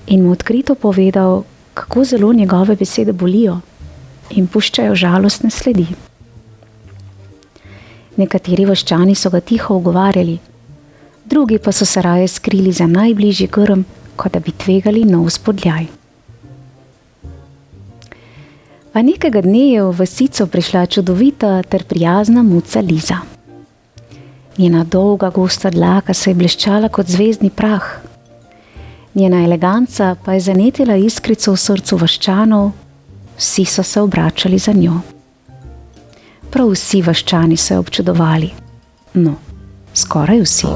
in mu odkrito povedal, kako zelo njegove besede bolijo in puščajo žalostne sledi. Nekateri vaščani so ga tiho ugovarjali, drugi pa so se raje skrili za najbližji grm, kot da bi tvegali nov spodljaj. A nekega dne je v vasico prišla čudovita ter prijazna muca Liza. Njena dolga gosta dlaka se je bleščala kot zvezdni prah. Njena eleganca pa je zanetila iskrico v srcu vaščanov, vsi so se obračali za njo. Prav vsi vaščani so jo občudovali. No, skoraj vsi.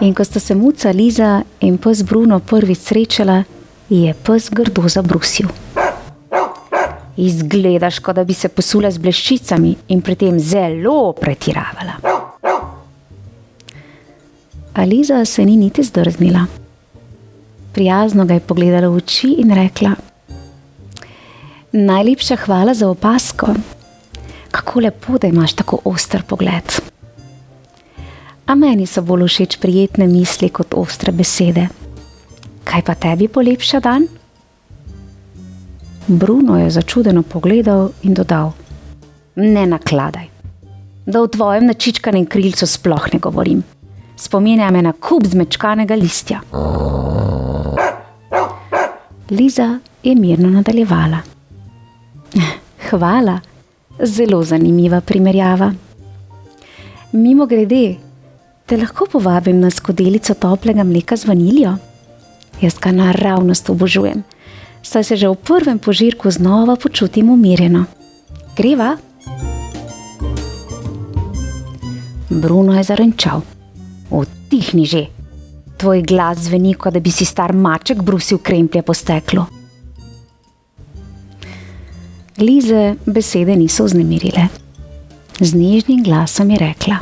In ko sta se muca Liza in pes Bruno prvič srečala, je pes grdo zabrusil. Izgledaš, kot da bi se posula z bleščicami in pri tem zelo pretiravala. A Liza se ni niti zdrznila. Prijazno ga je pogledala v oči in rekla: Najlepša hvala za opazko. Kako lepo, da imaš tako oster pogled. A meni so bolj všeč prijetne misli kot ostre besede. Kaj pa tebi polepša dan? Bruno je začudeno pogledal in dodal: Ne nakladaj, da o tvojem načičkanem krilcu sploh ne govorim. Spominja me na kup zmečkanega listja. Liza je mirno nadaljevala: Hvala, zelo zanimiva primerjava. Mimogrede, te lahko povabim na skodelico toplega mleka z vaniljo? Jaz ga naravnost obožujem, saj se že v prvem požirku znova počutim umirjeno. Greva? Bruno je zarenčal: Utihni že, tvoj glas zveni, kot da bi si star maček brusil kremplje po steklu. Lize besede niso vznemirile. Z nežnim glasom je rekla: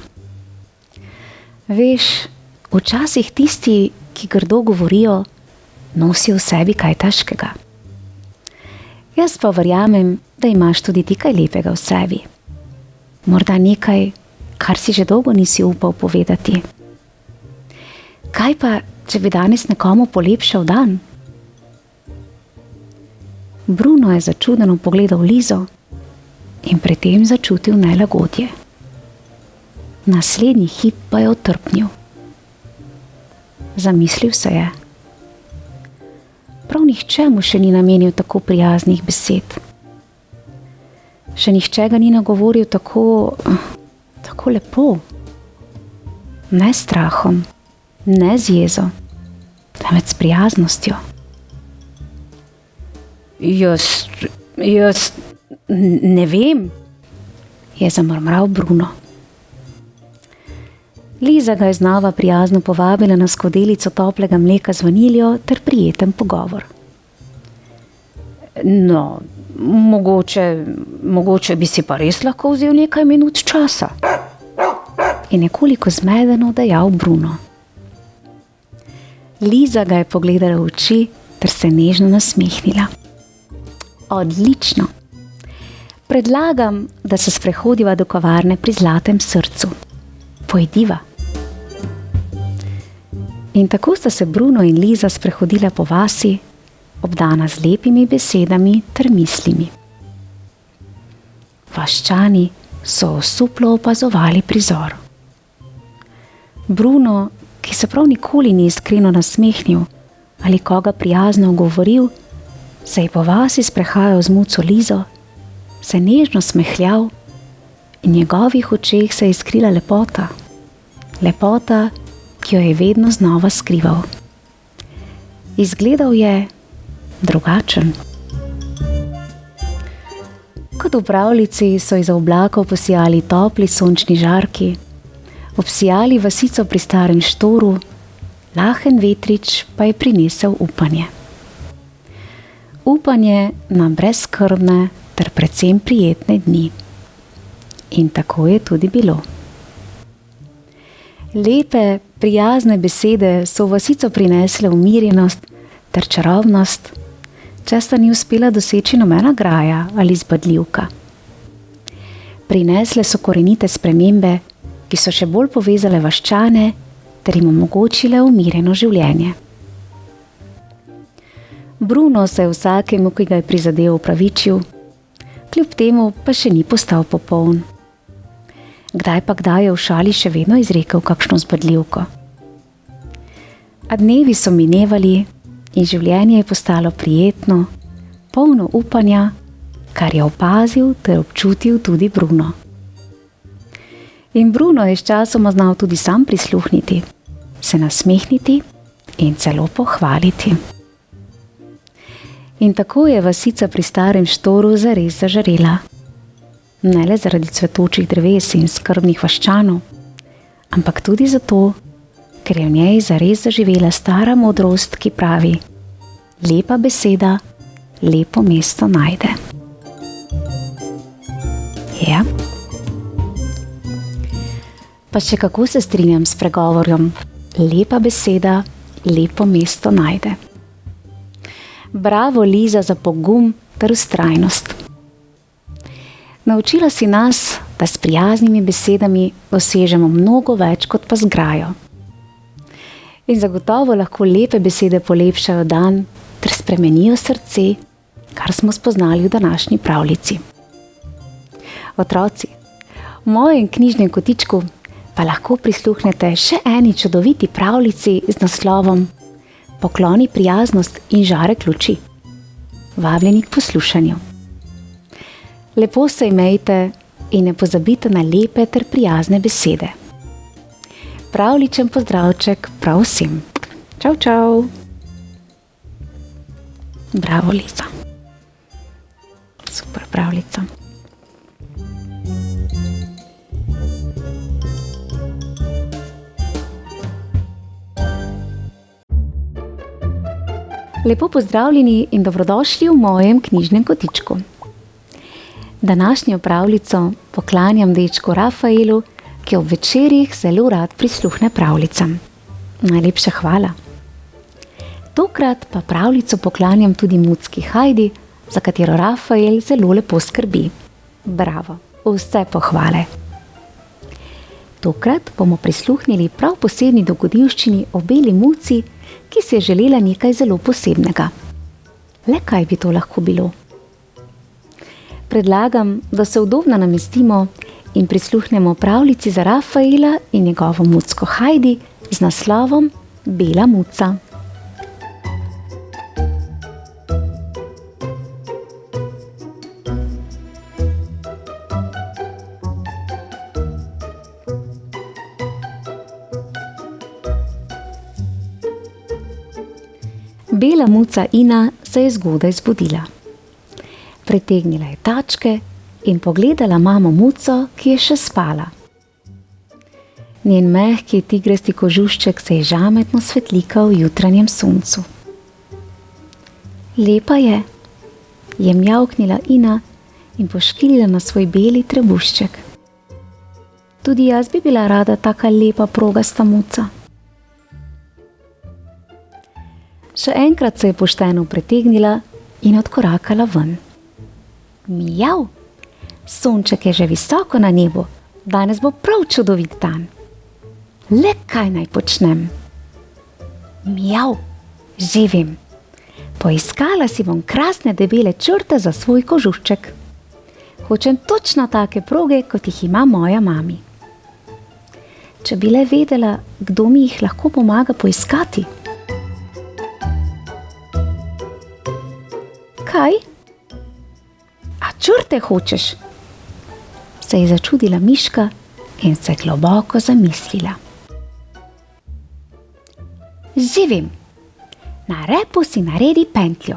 Veš, včasih tisti, ki grdo govorijo, nosijo v sebi kaj težkega. Jaz pa verjamem, da imaš tudi ti kaj lepega v sebi. Morda nekaj, kar si že dolgo nisi upal povedati. Kaj pa, če bi danes nekomu polepšal dan? Bruno je začudeno pogledal Lizo in pri tem začutil nelagodje. Naslednji hip pa je otrpnil. Zamislil se je: prav nihče mu še ni namenil tako prijaznih besed. Še nihče ga ni nagovoril tako lepo. Ne s strahom, ne z jezo, temveč s prijaznostjo. Jaz ne vem, je zamrmral Bruno. Liza ga je znova prijazno povabila na skodelico toplega mleka z vaniljo ter prijeten pogovor. No, mogoče bi si pa res lahko vzel nekaj minut časa, je nekoliko zmedeno dejal Bruno. Liza ga je pogledala v oči ter se nežno nasmehnila. Odlično. Predlagam, da se sprehodiva do kavarne pri Zlatem srcu. Pojdiva. In tako sta se Bruno in Liza sprehodila po vasi, obdana z lepimi besedami ter mislimi. Vaščani so osuplo opazovali prizor. Bruno, ki se prav nikoli ni iskreno nasmehnil ali koga prijazno ogovoril, se je po vasi sprehajal z muco Lizo, se nežno smehljal in v njegovih očeh se je iskrila lepota. Lepota, ki jo je vedno znova skrival. Izgledal je drugačen. Kot v pravljici so iz oblakov posijali topli sončni žarki, obsijali vasico pri starem štoru, lahen vetrič pa je prinesel upanje. Upanje na brezskrbne ter predvsem prijetne dni. In tako je tudi bilo. Lepe, prijazne besede so v vasico prinesle umirjenost ter čarobnost, česa ni uspela doseči nobena graja ali zbadljivka. Prinesle so korenite spremembe, ki so še bolj povezale vaščane ter jim omogočile umirjeno življenje. Bruno se je vsakemu, ki ga je prizadel, opravičil, kljub temu pa še ni postal popoln. Kdaj pa kdaj je v šali še vedno izrekel kakšno zbadljivko. A dnevi so minevali in življenje je postalo prijetno, polno upanja, kar je opazil ter občutil tudi Bruno. In Bruno je sčasoma znal tudi sam prisluhniti, se nasmehniti in celo pohvaliti. In tako je vasica pri starem štoru zares zažarela. Ne le zaradi cvetočih dreves in skrbnih vaščanov, ampak tudi zato, ker je v njej zares zaživela stara modrost, ki pravi: lepa beseda lepo mesto najde. Ja. Pa še kako se strinjam s pregovorjem: lepa beseda lepo mesto najde. Bravo, Liza, za pogum ter vztrajnost. Naučila si nas, da s prijaznimi besedami dosežemo mnogo več kot pa z grajo. In zagotovo lahko lepe besede polepšajo dan ter spremenijo srce, kar smo spoznali v današnji pravljici. Otroci, v mojem knjižnem kotičku pa lahko prisluhnete še eni čudoviti pravljici z naslovom Pokloni prijaznost in žarek luči. Vabljeni k poslušanju. Lepo se imejte in ne pozabite na lepe ter prijazne besede. Pravličen pozdravček prav vsem. Čau, čau. Bravo, Liza. Super pravljica. Lepo pozdravljeni in dobrodošli v mojem knjižnem kotičku. Današnjo pravljico poklanjam dečku Rafaelu, ki ob večerih zelo rad prisluhne pravljicam. Najlepša hvala. Tokrat pa pravljico poklanjam tudi mucki Hajdi, za katero Rafael zelo lepo skrbi. Bravo, vse pohvale. Tokrat bomo prisluhnili prav posebni dogodivščini o beli muci, ki si je želela nekaj zelo posebnega. Le kaj bi to lahko bilo? Predlagam, da se udobno namestimo in prisluhnemo pravljici za Rafaela in njegovo mucko Hajdi z naslovom Bela muca. Bela muca Ina se je zgodaj zbudila. Pritegnila je tačke in pogledala mamo muco, ki je še spala. Njen mehki tigrasti kožušček se je žametno svetlikal v jutranjem soncu. Lepa je mjavknila Ina in poškilila na svoj beli trebušček. Tudi jaz bi bila rada taka lepa progasta muca. Še enkrat se je pošteno pretegnila in odkorakala ven. Mijav, sonček je že visoko na nebu, danes bo prav čudovit dan. Le kaj naj počnem? Mijav, že vem. Poiskala si bom krasne debele črte za svoj kožušček. Hočem točno take proge, kot jih ima moja mami. Če bi le vedela, kdo mi jih lahko pomaga poiskati. Kaj? A črte hočeš? Se je začudila miška in se globoko zamislila. Že vem. Na repu si naredi pentljo.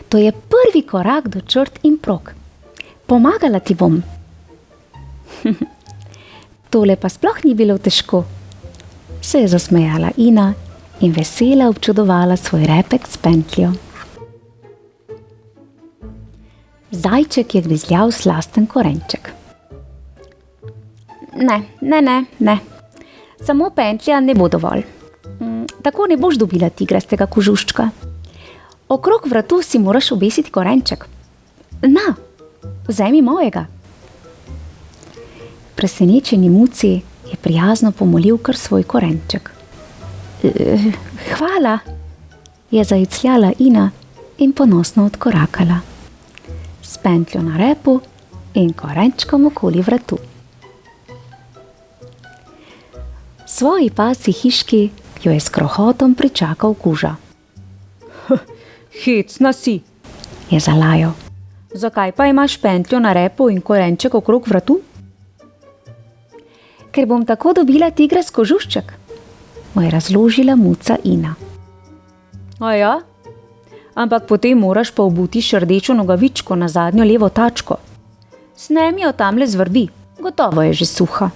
To je prvi korak do črt in prog. Pomagala ti bom. Tole pa sploh ni bilo težko. Se je zasmejala Ina in vesela občudovala svoj repek s pentljo. Zajček je grizljal slasten korenček. Ne. Samo pentlja ne bo dovolj. Tako ne boš dobila tigrastega kožuščka. Okrog vratu si moraš obesiti korenček. Na, vzemi mojega. Presenečeni muci je prijazno pomolil kar svoj korenček. Hvala, je zajecljala Ina in ponosno odkorakala. S pentljo na repu in korenčkom okoli vratu. V svoji pasji hiški jo je s krohotom pričakal kuža. Hecna si, je zalajal. Zakaj pa imaš pentljo na repu in korenček okrog vratu? Ker bom tako dobila tigrast kožušček, mu je razložila muca Ina. Aja? Ampak potem moraš pa obuti še rdečo nogavičko na zadnjo levo tačko. Snemi jo tamle z vrvi, gotovo je že suha.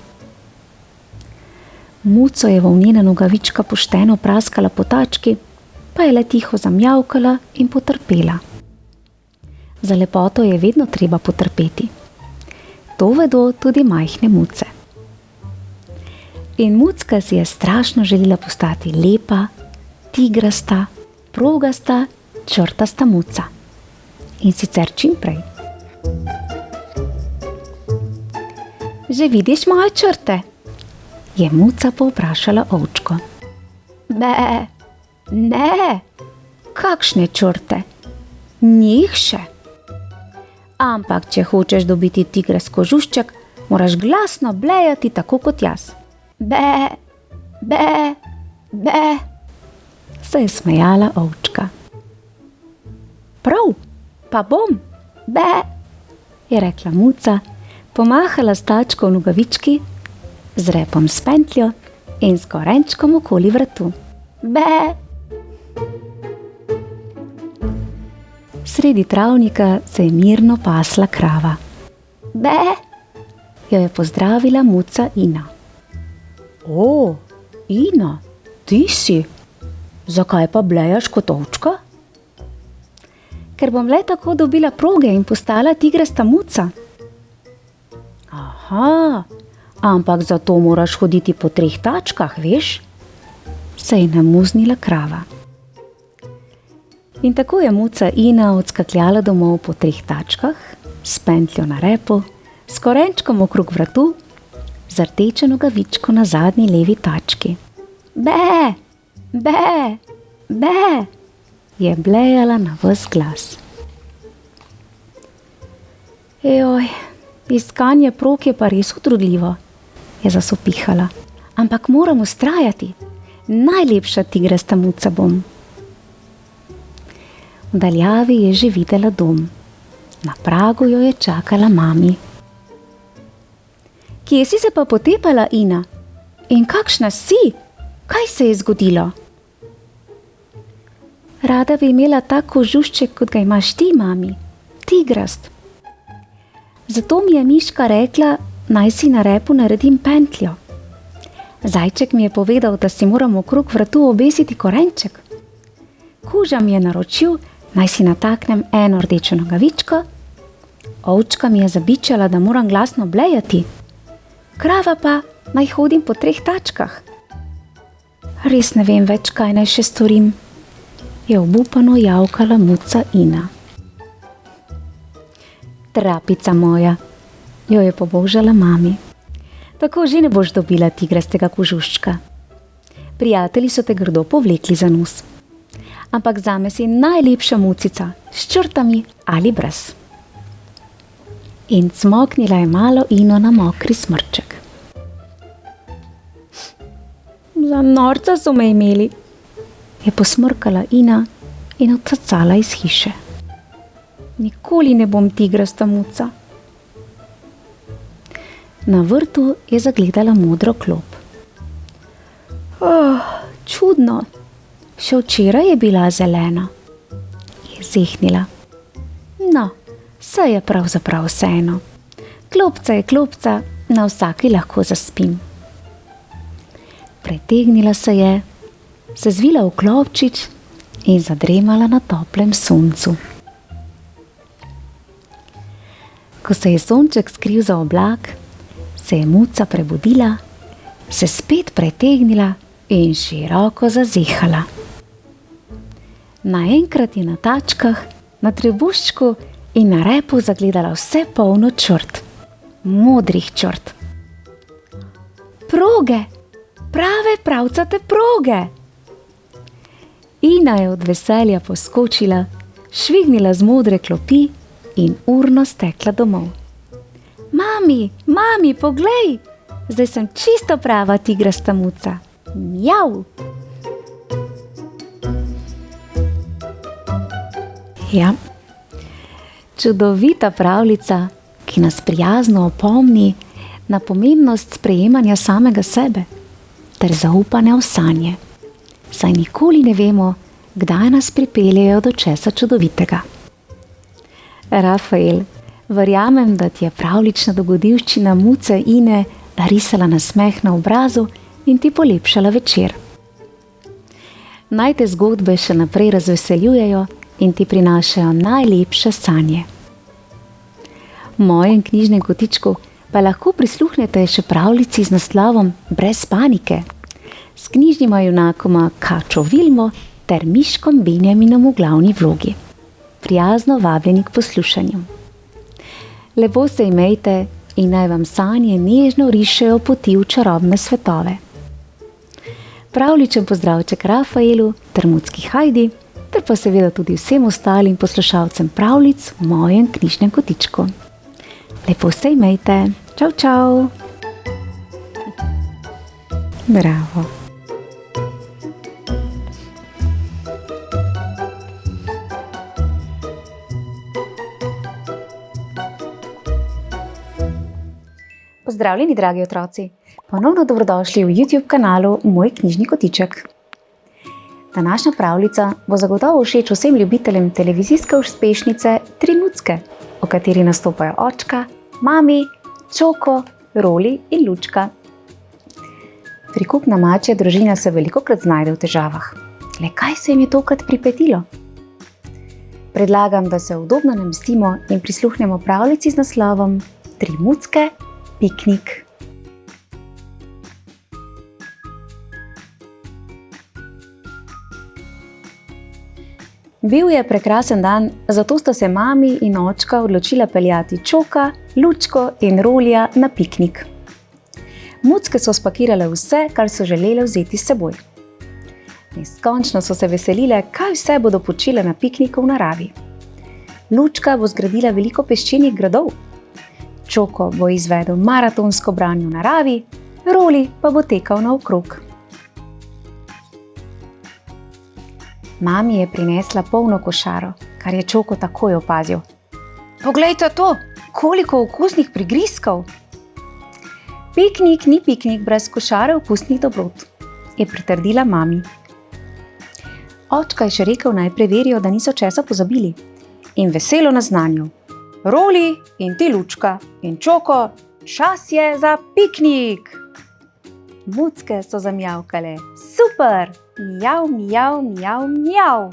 Muco je volnena nogavička pošteno praskala po tački, pa je le tiho zamjavkala in potrpela. Za lepoto je vedno treba potrpeti. To vedo tudi majhne muce. In mucka si je strašno želela postati lepa, tigrasta, progasta, črtasta muca. In sicer čim prej. Že vidiš moje črte? Je muca povprašala ovčko. Ne, kakšne črte? Njih še. Ampak, če hočeš dobiti tigrast kožušček, moraš glasno blejati tako kot jaz. Be, se je smejala ovčka. Prav, pa bom, je rekla muca, pomahala s tačko v nogavički, z repom s pentljo in s korenčkom okoli vratu. Sredi travnika se je mirno pasla krava. Jo je pozdravila muca Ina. O, Ina, ti si? Zakaj pa blejaš kot ovčka? Ker bom le tako dobila proge in postala tigrasta muca. Aha, ampak zato moraš hoditi po 3 tačkah, veš? Se je namuznila krava. In tako je muca Ina odskakljala domov po 3 tačkah, s pentljo na repu, s korenčkom okrog vratu, z rdečo nogavičko na zadnji levi tački. Je blejala na ves glas. Joj, iskanje prog je pa res utrudljivo, je zasopihala. Ampak moram vztrajati. Najlepša tigrasta muca bom. V daljavi je že videla dom. Na pragu jo je čakala mami. Kje si se pa potepala, Ina? In kakšna si? Kaj se je zgodilo? Rada bi imela tak kožušček, kot ga imaš ti, mami. Tigrast. Zato mi je miška rekla, naj si na repu naredim pentljo. Zajček mi je povedal, da si moram okrog vratu obesiti korenček. Kuža mi je naročil, naj si nataknem eno rdečo nogavičko. Ovčka mi je zabičala, da moram glasno blejati. Krava pa, naj hodim po 3 tačkah. Res ne vem več, kaj naj še storim, je obupano javkala muca Ina. Trapica moja, jo je pobožala mami. Tako že ne boš dobila tigrastega kožuščka. Prijatelji so te grdo povlekli za nos. Ampak zame si najlepša mucica, s črtami ali brez. In cmoknila je malo Ino na mokri smrček. Za norca so me imeli, je posmrkala Ina in odcacala iz hiše. Nikoli ne bom tigrasta muca. Na vrtu je zagledala modro klop. Čudno, še včeraj je bila zelena, je zehnila. No, saj je pravzaprav vseeno. Klopca je klopca, na vsaki lahko zaspim. Pretegnila se je, se zvila v klobčič in zadremala na toplem soncu. Ko se je sonček skril za oblak, se je muca prebudila, se spet pretegnila in široko zazehala. Naenkrat je na tačkah, na trebuščku in na repu zagledala vse polno črt, modrih črt. Proge, prave pravcate proge! Ina je od veselja poskočila, švignila z modre klopi in urno stekla domov. Mami, poglej, zdaj sem čisto prava tigrasta muca. Mjav! Ja, čudovita pravljica, ki nas prijazno opomni na pomembnost sprejemanja samega sebe ter zaupanja v sanje. Saj nikoli ne vemo, kdaj nas pripeljejo do česa čudovitega. Rafael, verjamem, da ti je pravljična dogodivščina muce Ine narisala nasmeh na obrazu in ti polepšala večer. Naj te zgodbe še naprej razveseljujejo in ti prinašajo najlepše sanje. V mojem knjižnem kotičku pa lahko prisluhnete še pravljici z naslovom Brez panike, s knjižnima junakoma Kačo Vilmo ter Miškom Benjaminom v glavni vlogi. Prijazno vabljeni k poslušanju. Lepo se imejte in naj vam sanje nežno rišejo poti v čarobne svetove. Pravličen pozdravček Rafaelu ter mucki Hajdi, ter pa seveda tudi vsem ostalim poslušalcem pravljic v mojem knjižnem kotičku. Lepo se imejte. Čau, čau. Bravo. Pozdravljeni, dragi otroci. Ponovno dobrodošli v YouTube kanalu Moj knjižni kotiček. Današnja pravljica bo zagotovo všeč vsem ljubiteljem televizijske uspešnice Tri mucke, v kateri nastopajo očka, mami, Čoko, Roli in Lučka. Prikupna mačja družina se velikokrat znajde v težavah. Le kaj se jim je tokrat pripetilo? Predlagam, da se udobno namestimo in prisluhnemo pravljici z naslovom Tri mucke, piknik. Bil je prekrasen dan, zato sta se mami in očka odločila peljati Čoka, Lučko in Rolija na piknik. Mucke so spakirale vse, kar so želele vzeti s seboj. Neskončno so se veselile, kaj vse bodo počele na pikniku v naravi. Lučka bo zgradila veliko peščenih gradov, Čoko bo izvedel maratonsko branje v naravi, Roli pa bo tekal naokrog. Mami je prinesla polno košaro, kar je Čoko takoj opazil. Poglejte to, koliko okusnih prigrizkov! Piknik ni piknik brez košare okusnih dobrot, je pritrdila mami. Očka je še rekel, naj preverijo, da niso česa pozabili. In veselo naznanil: Roli in ti, Lučka in Čoko, čas je za piknik. Mucke so zamjavkale: Super! Mjav, mjav, mjav, mjav.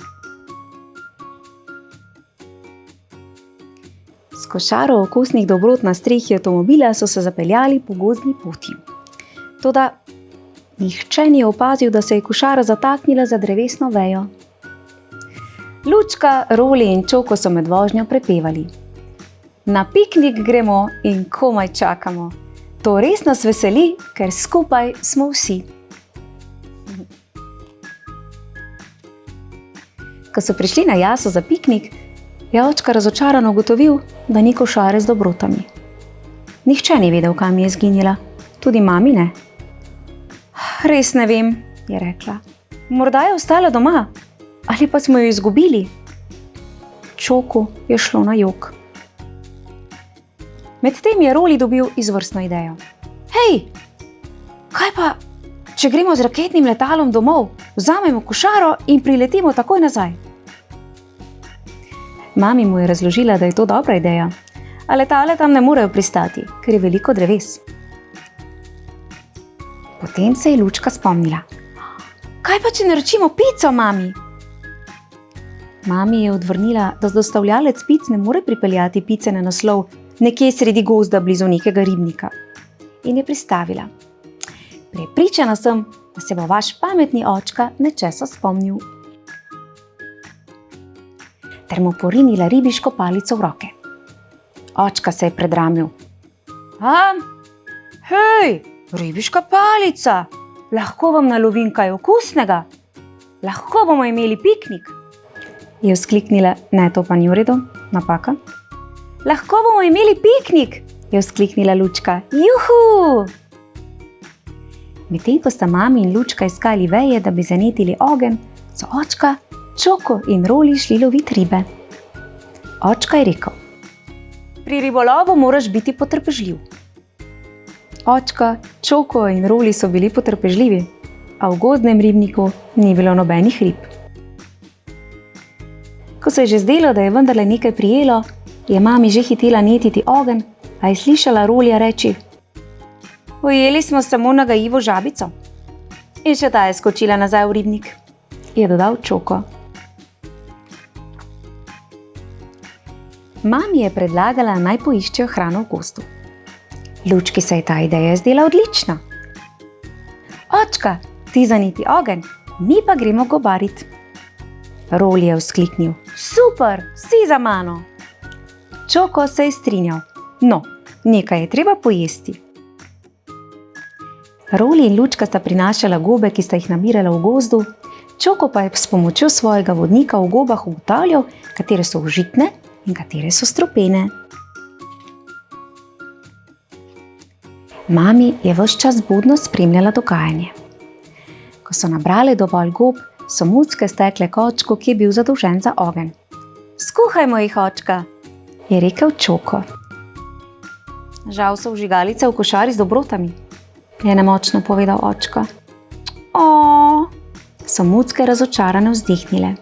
S košaro okusnih dobrot na strehi avtomobila so se zapeljali po gozdni poti. Toda nihče ni opazil, da se je košara zataknila za drevesno vejo. Lučka, Roli in Čoko so med vožnjo prepevali: Na piknik gremo in komaj čakamo. To res nas veseli, ker skupaj smo vsi. Ko so prišli na jaso za piknik, je očka razočarano ugotovil, da ni košare z dobrotami. Nihče ni vedel, kam je izginila, tudi mami ne. Res ne vem, je rekla. Morda je ostala doma, ali pa smo jo izgubili. Čoku je šlo na jok. Medtem je Roli dobil izvrstno idejo. Hej, kaj pa, če gremo z raketnim letalom domov, vzamemo košaro in priletimo takoj nazaj? Mami mu je razložila, da je to dobra ideja, a letale tam ne morejo pristati, ker je veliko dreves. Potem se je Lučka spomnila. Kaj pa, če naročimo pico, mami? Mami je odvrnila, da dostavljalec pic ne more pripeljati pice na naslov nekje sredi gozda blizu nekega ribnika. In je pristavila. Prepričana sem, da se bo vaš pametni očka nečesa spomnil. Ter mu porinila ribiško palico v roke. Očka se je predramil. Hej, ribiška palica, lahko vam nalovim kaj okusnega? Lahko bomo imeli piknik? Je vzkliknila, ne, to pa ni v redu, napaka. Lahko bomo imeli piknik, je vzkliknila Lučka. Juhu! Medtem ko sta mami in Lučka iskali veje, da bi zanetili ogenj, so očka, Čoko in Roli šli lovit ribe. Očka je rekel: Pri ribolovu moraš biti potrpežljiv. Očka, Čoko in Roli so bili potrpežljivi, a v gozdnem ribniku ni bilo nobenih rib. Ko se je že zdelo, da je vendarle nekaj prijelo, je mami že hitela netiti ogenj, a je slišala Rolija reči: Ujeli smo samo nagajivo žabico. In še ta je skočila nazaj v ribnik, je dodal Čoko. Mami je predlagala, naj poiščejo hrano v gozdu. Lučki se je ta ideja zdela odlična. Očka, ti zaneti ogenj, mi pa gremo gobarit. Roli je vzkliknil: Super, si za mano! Čoko se je strinjal: No, nekaj je treba pojesti. Roli in Lučka sta prinašala gobe, ki sta jih nabirala v gozdu, Čoko pa je s pomočjo svojega vodnika v gobah ugotavljal, katere so užitne in katere so strupene. Mami je ves čas budno spremljala dogajanje. Ko so nabrali dovolj gob, so mucke stekle k očku, ki je bil zadolžen za ogenj. Skuhajmo jih, očka, je rekel Čoko. Žal so vžigalice v košari z dobrotami, je nemočno povedal očka. So mucke razočarane vzdihnile.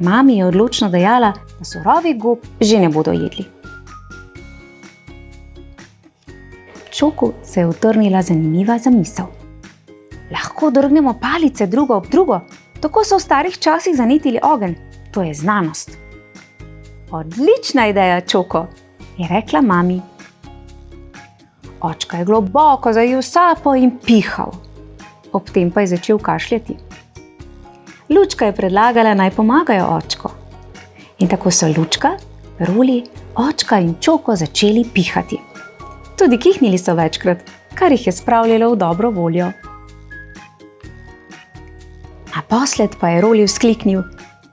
Mami je odločno dejala, da surovih gob že ne bodo jedli. Čoku se je utrnila zanimiva zamisel. Lahko drgnemo palice drugo ob drugo, tako so v starih časih zanetili ogenj. To je znanost. Odlična ideja, Čoko, je rekla mami. Očka je globoko zajel sapo in pihal. Ob tem pa je začel kašljati. Lučka je predlagala, naj pomagajo očko. In tako so Lučka, Roli, očka in Čoko začeli pihati. Tudi kihnili so večkrat, kar jih je spravljalo v dobro voljo. Naposled pa je Roli vzkliknil: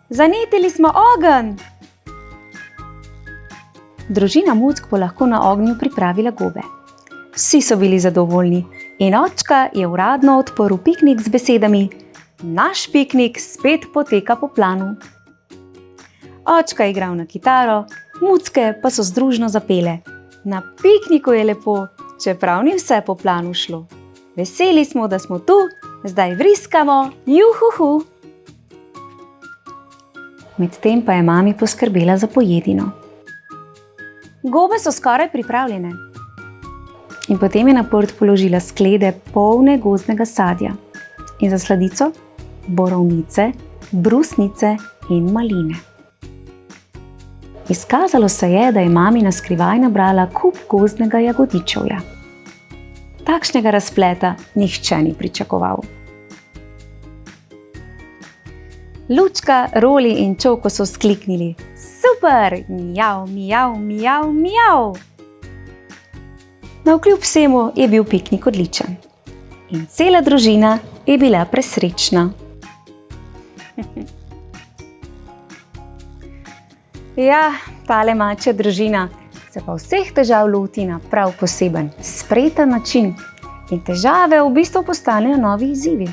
Zanetili smo ogenj! Družina muck bo lahko na ognju pripravila gobe. Vsi so bili zadovoljni in očka je uradno odprl piknik z besedami: Naš piknik spet poteka po planu. Očka je igral na kitaro, mucke pa so združno zapele: Na pikniku je lepo, čeprav ni vse po planu šlo. Veseli smo, da smo tu, zdaj vriskamo, juhuhu! Medtem pa je mami poskrbela za pojedino. Gobe so skoraj pripravljene. In potem je na prt položila sklede polne gozdnega sadja in za sladico borovnice, brusnice in maline. Izkazalo se je, da je mami na skrivaj nabrala kup gozdnega jagodičevja. Takšnega razpleta nihče ni pričakoval. Lučka, Roli in Čoko so vzkliknili: super, mijav, mijav, mijav, mijav. Navkljub vsemu je bil piknik odličen in cela družina je bila presrečna. Ja, tale mačja družina se pa vseh težav loti na prav poseben, spreten način in težave v bistvu postanejo novi izzivi.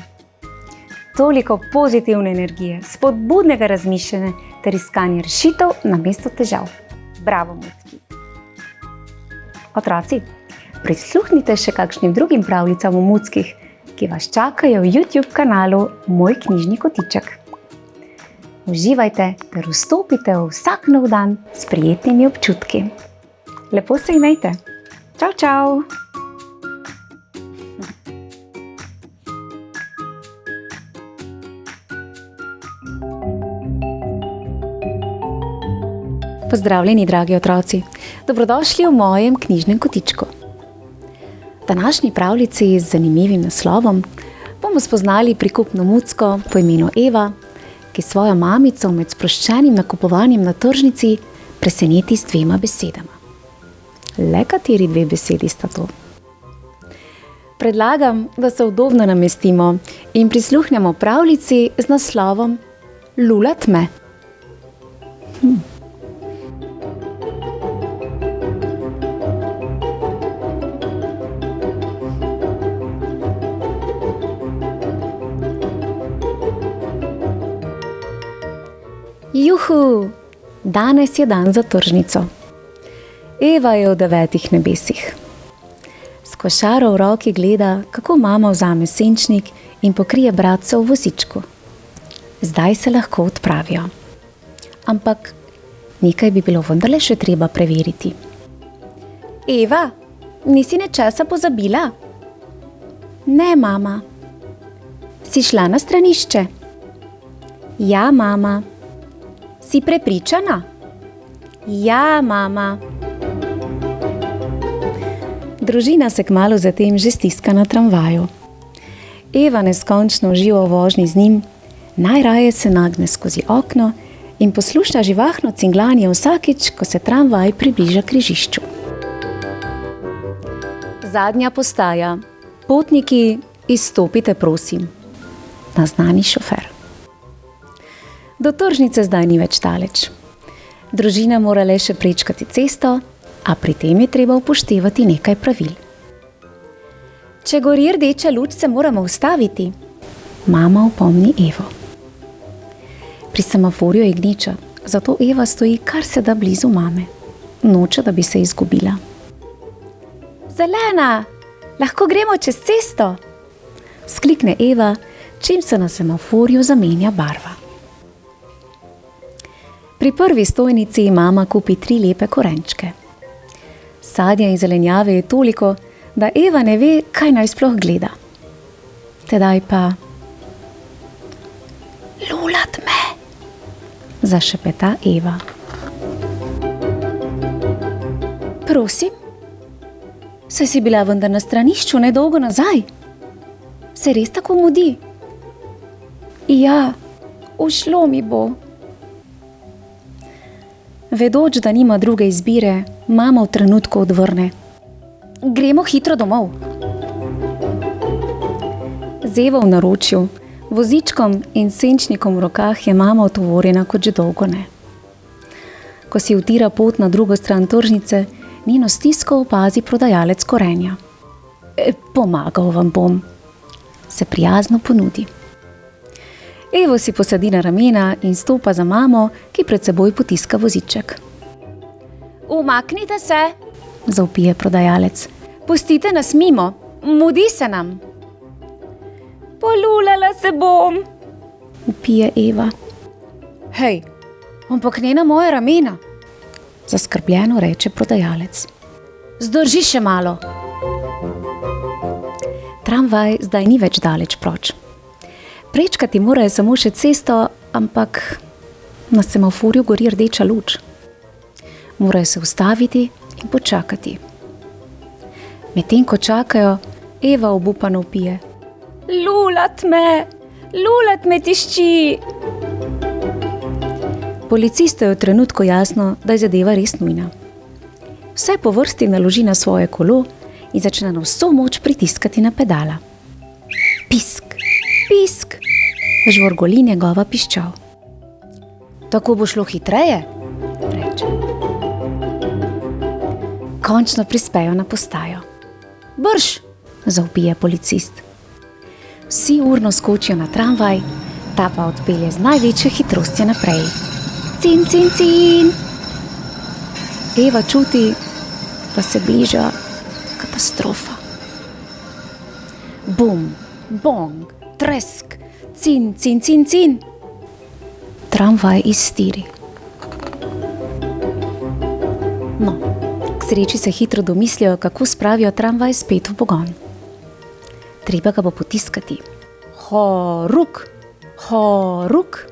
Toliko pozitivne energije, spodbudnega razmišljanja ter iskanja rešitev namesto težav. Bravo, mucki! Otroci, prisluhnite še kakšnim drugim pravljicam o muckih, ki vas čakajo v YouTube kanalu Moj knjižni kotiček. Uživajte ter vstopite v vsak nov dan s prijetnimi občutki. Lepo se imejte! Čau, čau! Pozdravljeni, dragi otroci! Dobrodošli v mojem knjižnem kotičku. V današnji pravljici z zanimivim naslovom bomo spoznali prikupno mucko po imenu Eva, ki svojo mamico med sproščenim nakupovanjem na tržnici preseneti z 2 besedama. Le kateri 2 besedi sta to? Predlagam, da se udobno namestimo in prisluhnemo pravljici z naslovom Lulat me. Juhu! Danes je dan za tržnico. Eva je v 9 nebesih. S košaro v roki gleda, kako mama vzame senčnik in pokrije bratca v vozičku. Zdaj se lahko odpravijo. Ampak nekaj bi bilo vendarle še treba preveriti. Eva, nisi nečesa pozabila? Ne, mama. Si šla na stranišče? Ja, mama. Si prepričana? Ja, mama. Družina se kmalu zatem že stiska na tramvaju. Eva neskončno uživa v vožnji z njim, najraje se nagne skozi okno in posluša živahno cinglanje vsakič, ko se tramvaj približa križišču. Zadnja postaja. Potniki, izstopite, prosim. Naznani šofer. Do tržnice zdaj ni več daleč. Družina mora le še prečkati cesto, a pri tem je treba upoštevati nekaj pravil. Če gori rdeča luč, se moramo ustaviti. Mama opomni Evo. Pri semaforju je gneča, zato Eva stoji kar se da blizu mame. Noče, da bi se izgubila. Zelena, lahko gremo čez cesto? Sklikne Eva, čim se na semaforju zamenja barva. Pri prvi stojnici mama kupi 3 lepe korenčke. Sadja in zelenjave je toliko, da Eva ne ve, kaj naj sploh gleda. Tedaj pa: Lulat me, zašepeta Eva. Prosim? Saj si bila vendar na stranišču nedolgo nazaj. Se res tako mudi? Ja, ušlo mi bo. Vedoč, da nima druge izbire, mama v trenutku odvrne. Gremo hitro domov. Z Evo v naročju, vozičkom in senčnikom v rokah je mama otovorjena kot že dolgo ne. Ko si utira pot na drugo stran tržnice, njeno stisko opazi prodajalec korenja. Pomagal vam bom, se prijazno ponudi. Evo si posadi na ramena in stopa za mamo, ki pred seboj potiska voziček. Umaknite se, zavpije prodajalec. Pustite nas mimo, mudi se nam. Polulala se bom, vpije Eva. Hej, Ampak ne na moje ramena, zaskrbljeno reče prodajalec. Zdrži še malo. Tramvaj zdaj ni več daleč proč. Prečkati morajo samo še cesto, ampak na semaforju gori rdeča luč. Morajo se ustaviti in počakati. Medtem ko čakajo, Eva obupano vpije. Lulat me tišči! Policistu je v trenutku jasno, da je zadeva res nujna. Vse po vrsti naloži na svoje kolo in začne na vso moč pritiskati na pedala. Pisk, pisk, žvorgoli njegova piščal. Tako bo šlo hitreje, reče. Končno prispejo na postajo. Brž, zavpije policist. Vsi urno skočijo na tramvaj, ta pa odpelje z največjo hitrostjo naprej. Cin, cin, cin! Eva čuti, da se bliža katastrofa. Bum, bong, tresk, cin, cin, cin, cin. Tramvaj izstiri. No, k sreči se hitro domislijo, kako spravijo tramvaj spet v pogon. Treba ga bo potiskati. Horuk, horuk.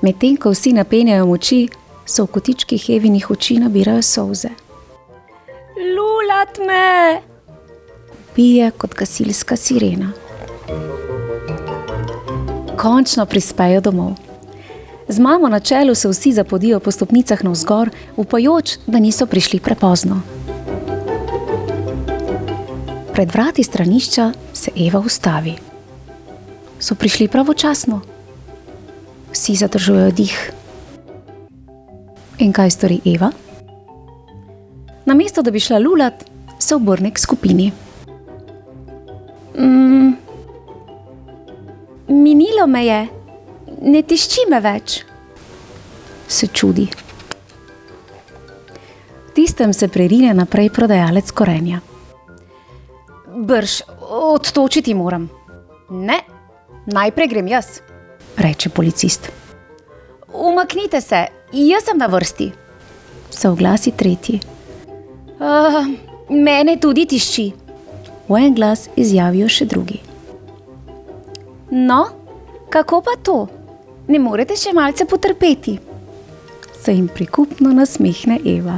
Medtem ko vsi napenjajo moči, so v kotičkih Evinih oči nabirajo solze. Lulat me! Bije kot gasilska sirena. Končno prispejo domov. Z mamo na čelu se vsi zapodijo po stopnicah navzgor, upajoč, da niso prišli prepozno. Pred vrati stranišča se Eva ustavi. So prišli pravočasno. Vsi zadržujejo dih. In kaj stori Eva? Namesto da bi šla lulat, se obrne k skupini. Minilo me je, ne tišči me več, se čudi. V tistem se prerine naprej prodajalec korenja. Brž, odtočiti moram. Ne, najprej grem jaz, reče policist. Umaknite se, jaz sem na vrsti, se oglasi tretji. Mene tudi tišči, v en glas izjavijo še drugi. No, kako pa to? Ne morete še malce potrpeti? Se jim prikupno nasmehne Eva.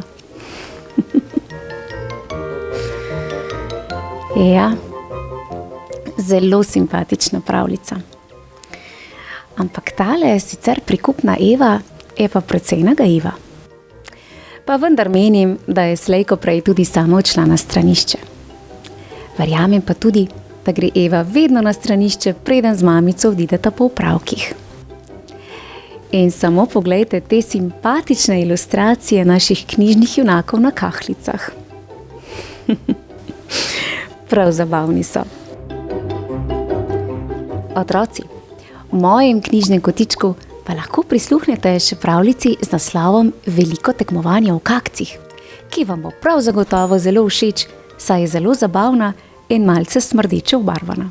Ja, zelo simpatična pravljica. Ampak tale sicer prikupna Eva je pa precej nagajiva. Pa vendar menim, da je slej ko prej tudi sama odšla na stranišče. Verjamem pa tudi, da gre Eva vedno na stranišče, preden z mamico odideta po opravkih. In samo poglejte te simpatične ilustracije naših knjižnih junakov na kahlicah. Prav zabavni so. Otroci, v mojem knjižnem kotičku pa lahko prisluhnete še pravljici z naslovom Veliko tekmovanje v kakcih, ki vam bo prav zagotovo zelo všeč, saj je zelo zabavna in malce smrdeče obarvana.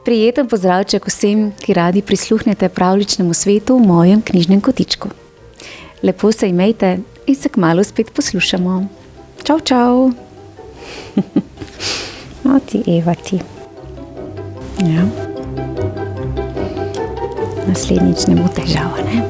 Prijeten pozdravček vsem, ki radi prisluhnete pravljičnemu svetu v mojem knjižnem kotičku. Lepo se imejte in se kmalu spet poslušamo. Čau, čau! O ti, Eva, ti. Ja. Naslednjič ne bo težava, ne?